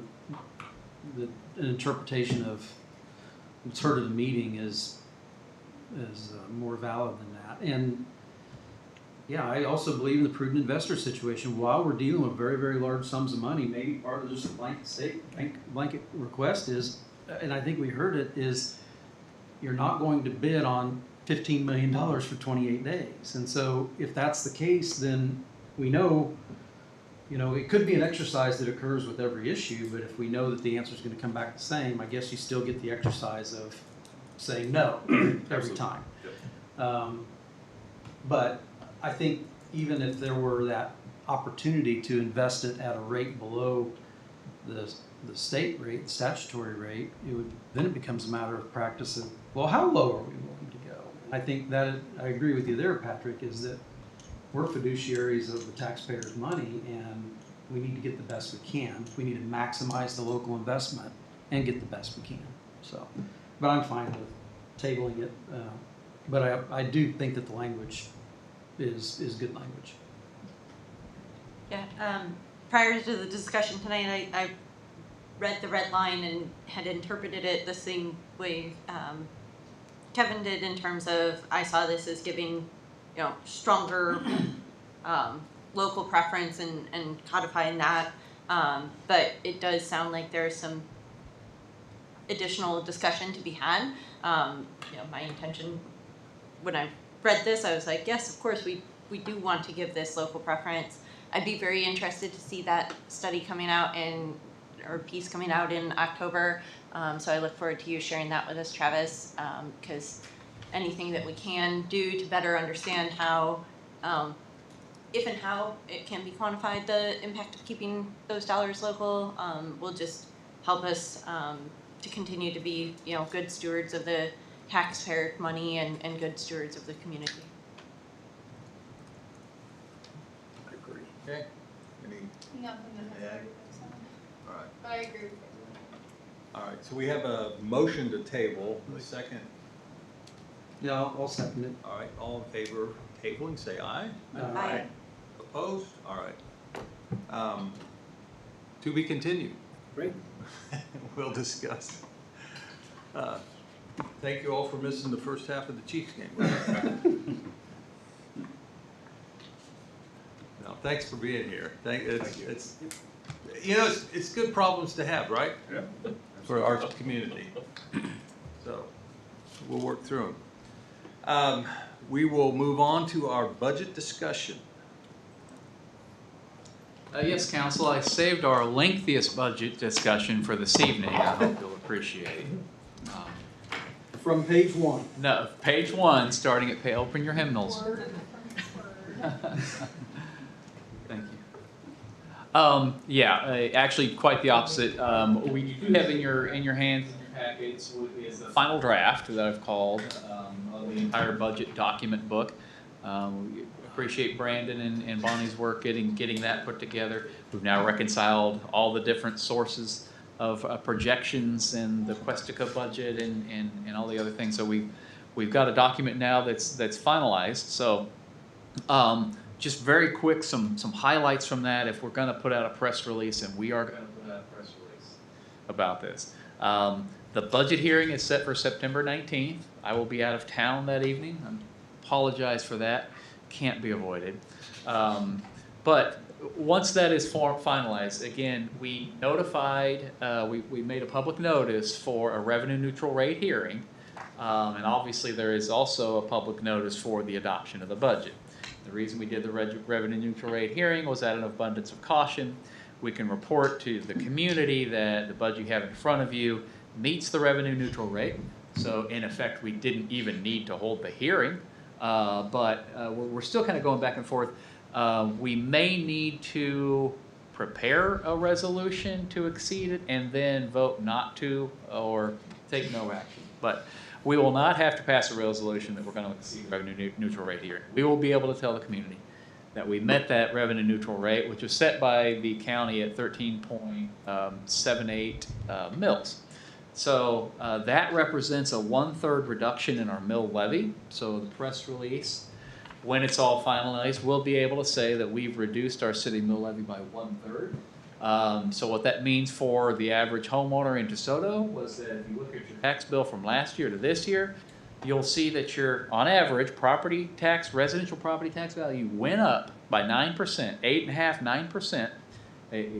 H: an interpretation of what's heard at a meeting is more valid than that. And yeah, I also believe in the prudent investor situation. While we're dealing with very, very large sums of money, maybe part of just a blanket request is, and I think we heard it, is you're not going to bid on $15 million for 28 days. And so if that's the case, then we know, you know, it could be an exercise that occurs with every issue, but if we know that the answer is going to come back the same, I guess you still get the exercise of saying no every time. But I think even if there were that opportunity to invest it at a rate below the state rate, the statutory rate, then it becomes a matter of practice of, well, how low are we willing to go? I think that, I agree with you there, Patrick, is that we're fiduciaries of the taxpayers' money, and we need to get the best we can. We need to maximize the local investment and get the best we can. So, but I'm fine with tabling it. But I do think that the language is good language.
N: Yeah, prior to the discussion tonight, I read the red line and had interpreted it the same way Kevin did, in terms of, I saw this as giving, stronger local preference and codifying that. But it does sound like there's some additional discussion to be had. My intention when I read this, I was like, yes, of course, we do want to give this local preference. I'd be very interested to see that study coming out or piece coming out in October. So I look forward to you sharing that with us, Travis, because anything that we can do to better understand how, if and how it can be quantified, the impact of keeping those dollars local, will just help us to continue to be, good stewards of the taxpayer money and good stewards of the community.
E: I agree. Okay.
F: Nothing to
E: Yeah. All right.
F: But I agree with you.
E: All right, so we have a motion to table, a second.
H: Yeah, I'll second it.
E: All right, all in favor of tabling, say aye.
N: Aye.
E: Opposed? All right. To be continued.
H: Great.
E: We'll discuss. Thank you all for missing the first half of the Chiefs game. No, thanks for being here. It's good problems to have, right?
A: Yeah.
E: For our community. So we'll work through them. We will move on to our budget discussion.
D: Yes, Council, I saved our lengthiest budget discussion for this evening. I hope you'll appreciate.
H: From page 1.
D: No, page 1, starting at open your hymnals. Thank you. Actually, quite the opposite. We do have in your hands, in your packets, is the final draft that I've called of the entire budget document book. We appreciate Brandon and Bonnie's work getting that put together. We've now reconciled all the different sources of projections and the Questica budget and all the other things. So we've got a document now that's finalized. So just very quick, some highlights from that. If we're going to put out a press release, and we are going to put out a press release about this. The budget hearing is set for September 19th. I will be out of town that evening. I apologize for that. Can't be avoided. But once that is finalized, again, we notified, we made a public notice for a revenue neutral rate hearing. And obviously there is also a public notice for the adoption of the budget. The reason we did the revenue neutral rate hearing was out of an abundance of caution. We can report to the community that the budget you have in front of you meets the revenue neutral rate. So in effect, we didn't even need to hold the hearing. But we're still kind of going back and forth. We may need to prepare a resolution to exceed it and then vote not to or take no action. But we will not have to pass a resolution that we're going to exceed revenue neutral rate here. We will be able to tell the community that we met that revenue neutral rate, which was set by the county at 13.78 mils. So that represents a 1/3 reduction in our mill levy. So the press release, when it's all finalized, we'll be able to say that we've reduced our city mill levy by 1/3. So what that means for the average homeowner in DeSoto was that if you look at your tax bill from last year to this year, you'll see that your, on average, residential property tax value went up by 9%, 8.5%, 9%.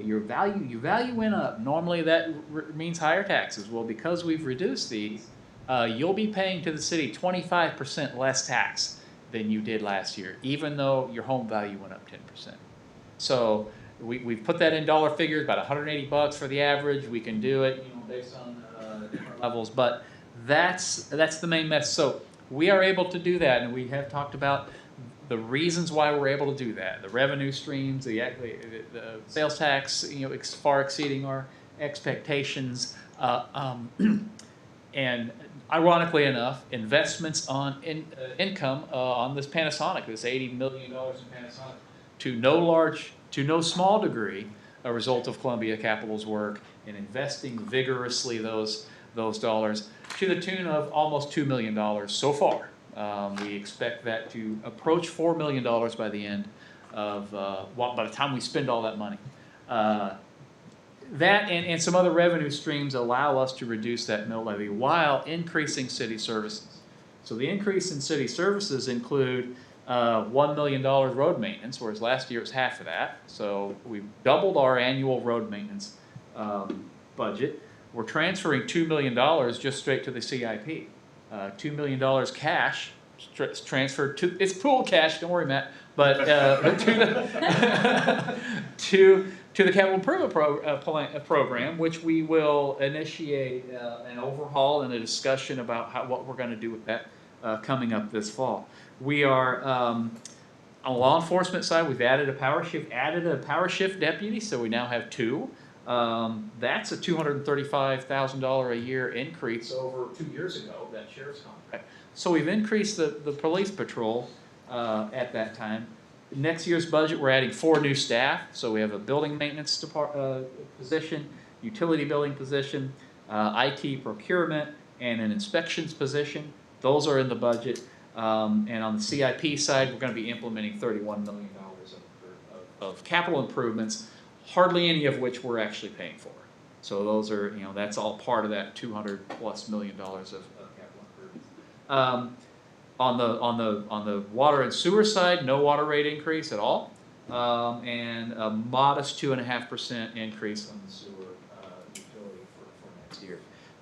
D: Your value went up. Normally that means higher taxes. Well, because we've reduced these, you'll be paying to the city 25% less tax than you did last year, even though your home value went up 10%. So we've put that in dollar figures, about $180 for the average. We can do it, based on different levels, but that's the main message. So we are able to do that, and we have talked about the reasons why we're able to do that, the revenue streams, the sales tax, far exceeding our expectations, and ironically enough, investments on income on this Panasonic, this $80 million in Panasonic, to no small degree, a result of Columbia Capital's work in investing vigorously those dollars to the tune of almost $2 million so far. We expect that to approach $4 million by the end of, by the time we spend all that money. That and some other revenue streams allow us to reduce that mill levy while increasing city services. So the increase in city services include $1 million road maintenance, whereas last year it was half of that. So we've doubled our annual road maintenance budget. We're transferring $2 million just straight to the CIP. $2 million cash transferred to, it's pool cash, don't worry, Matt, but to the capital improvement program, which we will initiate an overhaul and a discussion about what we're going to do with that coming up this fall. We are on the law enforcement side. We've added a power shift deputy, so we now have 2. That's a $235,000 a year increase over 2 years ago, that sheriff's contract. So we've increased the police patrol at that time. Next year's budget, we're adding 4 new staff. So we have a building maintenance position, utility billing position, IT procurement, and an inspections position. Those are in the budget. And on the CIP side, we're going to be implementing $31 million of capital improvements, hardly any of which we're actually paying for. So those are, that's all part of that $200+ million of capital improvements. On the water and sewer side, no water rate increase at all, and a modest 2.5% increase on the sewer utility for next year.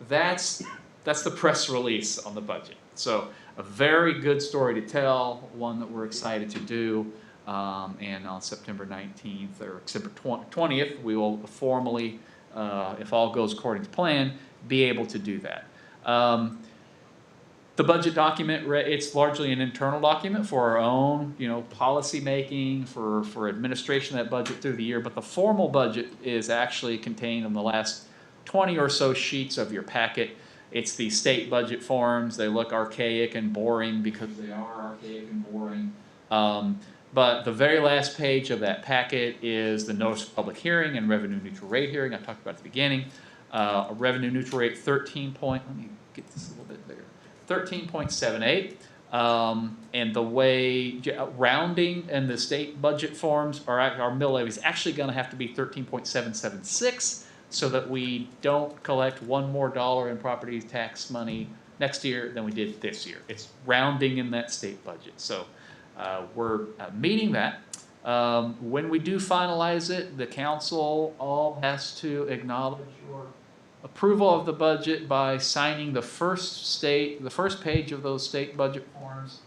D: That's the press release on the budget. So a very good story to tell, one that we're excited to do. And on September 19th or September 20th, we will formally, if all goes according to plan, be able to do that. The budget document, it's largely an internal document for our own, policy making, for administration of that budget through the year. But the formal budget is actually contained in the last 20 or so sheets of your packet. It's the state budget forms. They look archaic and boring because they are archaic and boring. But the very last page of that packet is the notice of public hearing and revenue neutral rate hearing I talked about at the beginning. A revenue neutral rate let me get this a little bit bigger, 13.78. And the way rounding and the state budget forms our mill levy is actually going to have to be 13.776 so that we don't collect $1 more in property tax money next year than we did this year. It's rounding in that state budget. So we're meeting that. When we do finalize it, the council all has to acknowledge your approval of the budget by signing the first page of those state budget forms.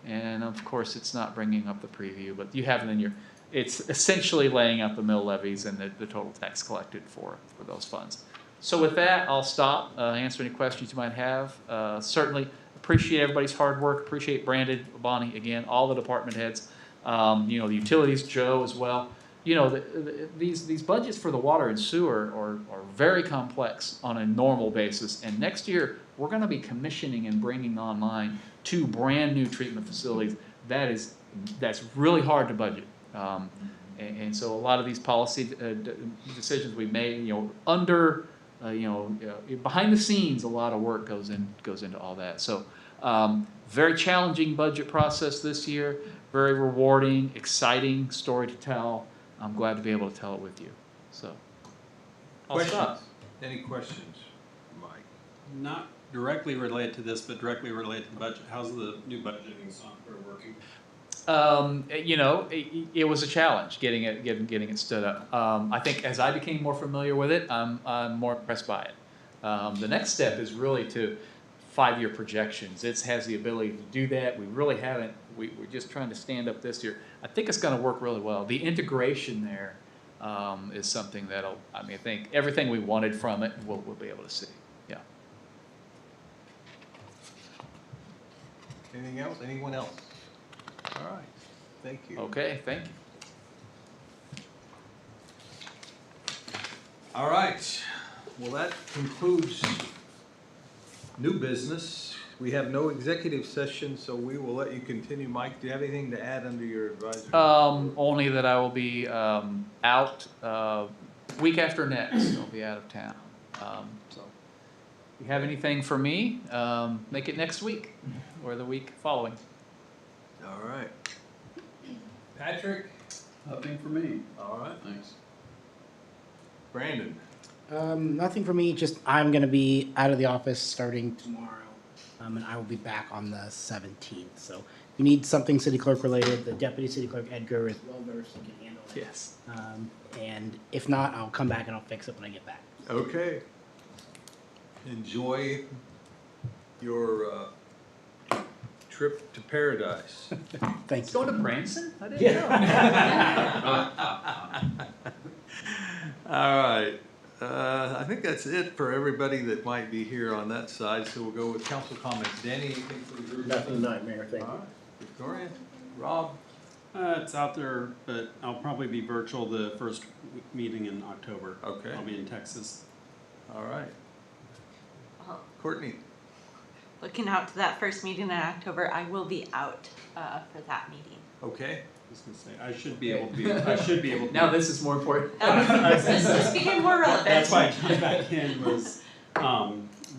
D: And of course, it's not bringing up the preview, but you have it in your, it's essentially laying out the mill levies and the total tax collected for those funds. So with that, I'll stop, answer any questions you might have. Certainly appreciate everybody's hard work, appreciate Brandon, Bonnie, again, all the department heads, the utilities, Joe as well. These budgets for the water and sewer are very complex on a normal basis. And next year, we're going to be commissioning and bringing online 2 brand new treatment facilities. That's really hard to budget. And so a lot of these policy decisions we made, behind the scenes, a lot of work goes into all that. So very challenging budget process this year, very rewarding, exciting story to tell. I'm glad to be able to tell it with you. So, I'll stop.
E: Any questions, Mike?
M: Not directly related to this, but directly related to the budget. How's the new budgeting software working?
D: It was a challenge getting it stood up. I think as I became more familiar with it, I'm more impressed by it. The next step is really to 5-year projections. It has the ability to do that. We really haven't. We're just trying to stand up this year. I think it's going to work really well. The integration there is something that'll. I think everything we wanted from it, we'll be able to see. Yeah.
E: Anything else? Anyone else? All right. Thank you.
D: Okay, thank you.
E: All right. Well, that concludes new business. We have no executive session, so we will let you continue. Mike, do you have anything to add under your advisory?
D: Only that I will be out week after next. I'll be out of town. So if you have anything for me, make it next week or the week following.
E: All right. Patrick?
K: Nothing for me.
E: All right.
K: Thanks.
E: Brandon?
I: Nothing for me, just I'm gonna be out of the office starting tomorrow. And I will be back on the 17th. So if you need something city clerk related, the deputy city clerk Edgar is well versed and can handle it.
D: Yes.
I: And if not, I'll come back and I'll fix it when I get back.
E: Okay. Enjoy your trip to paradise.
I: Thank
D: you. Going to Branson? I didn't know.
E: All right. I think that's it for everybody that might be here on that side, so we'll go with council comments. Danny, anything for the group?
I: Nothing tonight, Mayor, thank
E: All
I: you.
E: right. Victoria? Rob?
M: It's out there, but I'll probably be virtual the first meeting in October.
E: Okay.
M: I'll be in Texas.
E: All right.
N: Well,
E: Courtney?
N: looking out to that first meeting in October, I will be out for that meeting.
E: Okay.
M: I was gonna say, I should be able to be, I should be able to.
D: Now this is more important.
N: This became more relevant.
M: That's why I came back in was,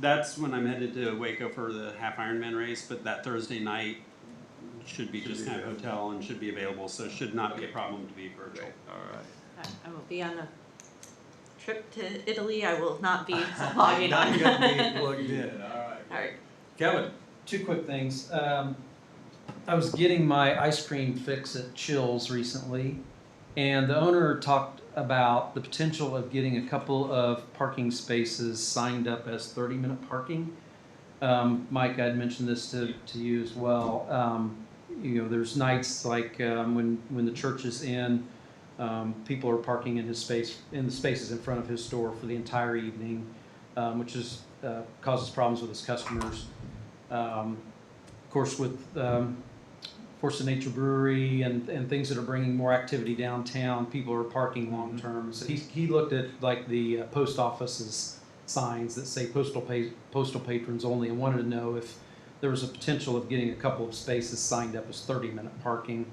M: that's when I'm headed to Waco for the half Ironman race, but that Thursday night should be just kind of hotel and should be available, so it should not be a problem to be virtual.
E: All right.
N: I will be on a trip to Italy. I will not be logging
E: Not
N: on.
E: gonna be plugged in. All right.
N: All right.
E: Kevin?
H: Two quick things. I was getting my ice cream fix at Chills recently, and the owner talked about the potential of getting a couple of parking spaces signed up as 30-minute parking. Mike, I'd mentioned this to you as well. There's nights like when the church is in, people are parking in the spaces in front of his store for the entire evening, which causes problems with his customers. Of course, with Force of Nature Brewery and things that are bringing more activity downtown, people are parking long term. So he looked at like the post office's signs that say postal patrons only, and wanted to know if there was a potential of getting a couple of spaces signed up as 30-minute parking.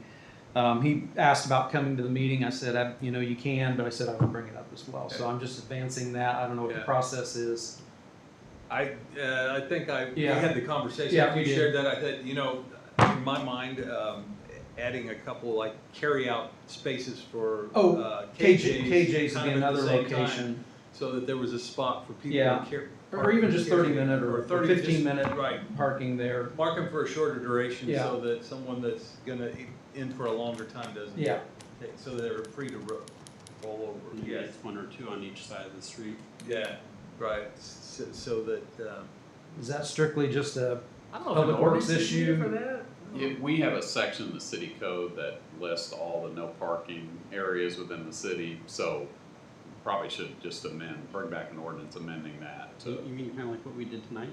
H: He asked about coming to the meeting. I said, you can, but I said I would bring it up as well. So I'm just advancing that. I don't know what the process is.
E: I think we
H: Yeah.
E: had the conversation.
H: Yeah,
E: After
H: we
E: you
H: did.
E: shared that, I said, in my mind, adding a couple like carry-out spaces for
H: KJ's would
E: kind
H: be
E: of at the
H: another
E: same time,
H: location.
E: so that there was a spot for people
H: Yeah.
E: to
H: Or even just 30-minute or 15-minute
E: right.
H: parking there.
E: Mark them for a shorter duration
H: Yeah.
E: so that someone that's gonna in for a longer time doesn't.
H: Yeah.
E: So they're free to roll over.
M: And it's one or two on each side of the street.
E: Yeah, right, so that,
H: Is that strictly just a
D: I don't know if
H: public
D: an
H: works
D: ordinance is needed
H: issue?
D: for that.
K: We have a section in the city code that lists all the no parking areas within the city, so probably should just bring back an ordinance amending that.
M: So you mean kind of like what we did tonight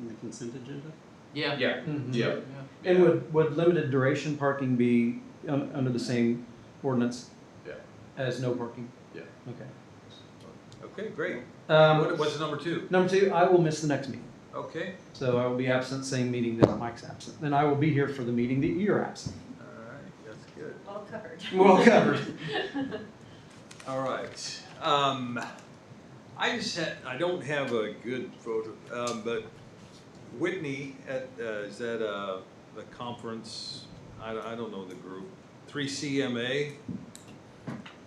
M: in the consent agenda?
D: Yeah.
K: Yeah,
H: Mhm.
K: yeah.
H: And would limited duration parking be under the same ordinance
K: Yeah.
H: as no parking?
K: Yeah.
H: Okay.
E: okay, great.
H: Um,
E: What's number 2?
H: Number 2, I will miss the next meeting.
E: Okay,
H: So I will be absent, same meeting that Mike's absent. Then I will be here for the meeting that you're absent.
E: all right, that's good.
N: Well covered.
H: Well covered.
E: All right. I don't have a good photo, but Whitney is at the conference. I don't know the group. 3CMA.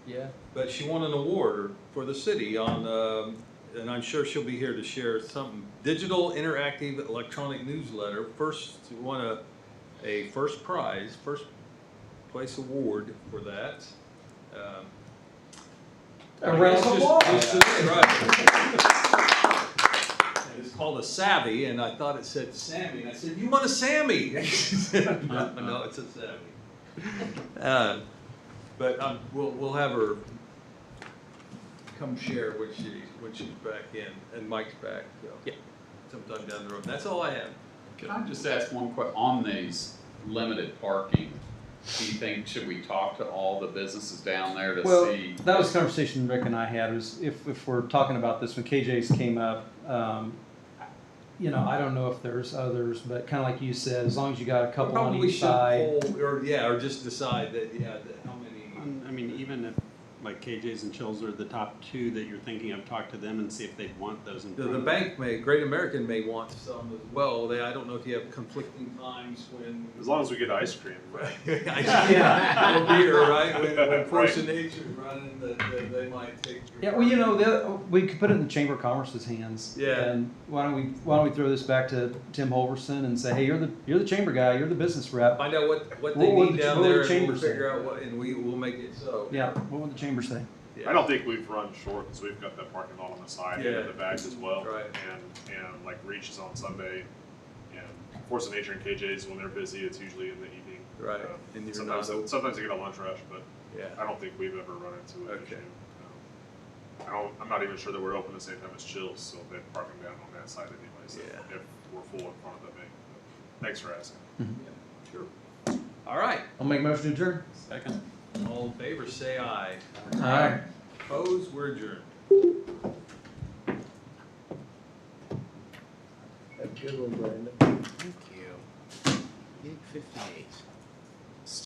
H: Yeah.
E: But she won an award for the city on, and I'm sure she'll be here to share something. Digital Interactive Electronic Newsletter. She won a first prize, first place award for that.
H: A round of applause.
E: It's called a Savvy, and I thought it said Sammy, and I said, "You want a Sammy?" No, it's a Savvy. But we'll have her come share when she's back in, and Mike's back. So sometime down the road. That's all I have.
K: Can I just ask one question on these limited parking? do you think, should we talk to all the businesses down there to
M: Well,
K: see?
M: that was a conversation Rick and I had, was if we're talking about this, when KJ's came up, you know, I don't know if there's others, but kind of like you said, as long as you got a couple on
E: Probably
M: each
E: should
M: side.
E: poll, or just decide that, how many.
M: I mean, even if like KJ's and Chills are the top two that you're thinking of, talk to them and see if they'd want those in front
E: The
M: of them.
E: bank may, Great American may want some as well. I don't know if you have conflicting times when.
G: As long as we get ice cream.
E: Yeah, or beer, right? When Force of Nature's running, they might take.
M: Yeah, well, you know, we could put it in the Chamber of Commerce's hands.
E: Yeah.
M: And why don't we throw this back to Tim Holverson and say, hey, you're the chamber guy, you're the business rep.
E: Find out what
M: What
E: they
M: would
E: need
M: the-
E: down
M: what would
E: there,
M: the
E: and
M: chamber
E: we'll
M: say?
E: figure out what, and we'll make it so.
M: Yeah, what would the chamber say?
E: Yeah.
G: I don't think we've run short, because we've got that parking lot on the side and
E: Yeah.
G: in the back as well.
E: Right.
G: And like Reach is on Sunday, and Force of Nature and KJ's, when they're busy, it's usually in the evening.
E: Right. And you're
G: Sometimes,
E: not-
G: sometimes you get a lunch rush, but
E: Yeah.
G: I don't think we've ever run into an
E: Okay.
G: issue. I'm not even sure that we're open the same time as Chills, so they're parking down on that side anyways, if we're full in front of the bank. But thanks for asking.
E: Sure. All right.
M: I'll make a motion to adjourn.
E: Second. All in favor, say aye.
M: Aye.
E: Opposed, we're adjourned.
A: Have a good one, Brandon.
I: Thank you. 8:58.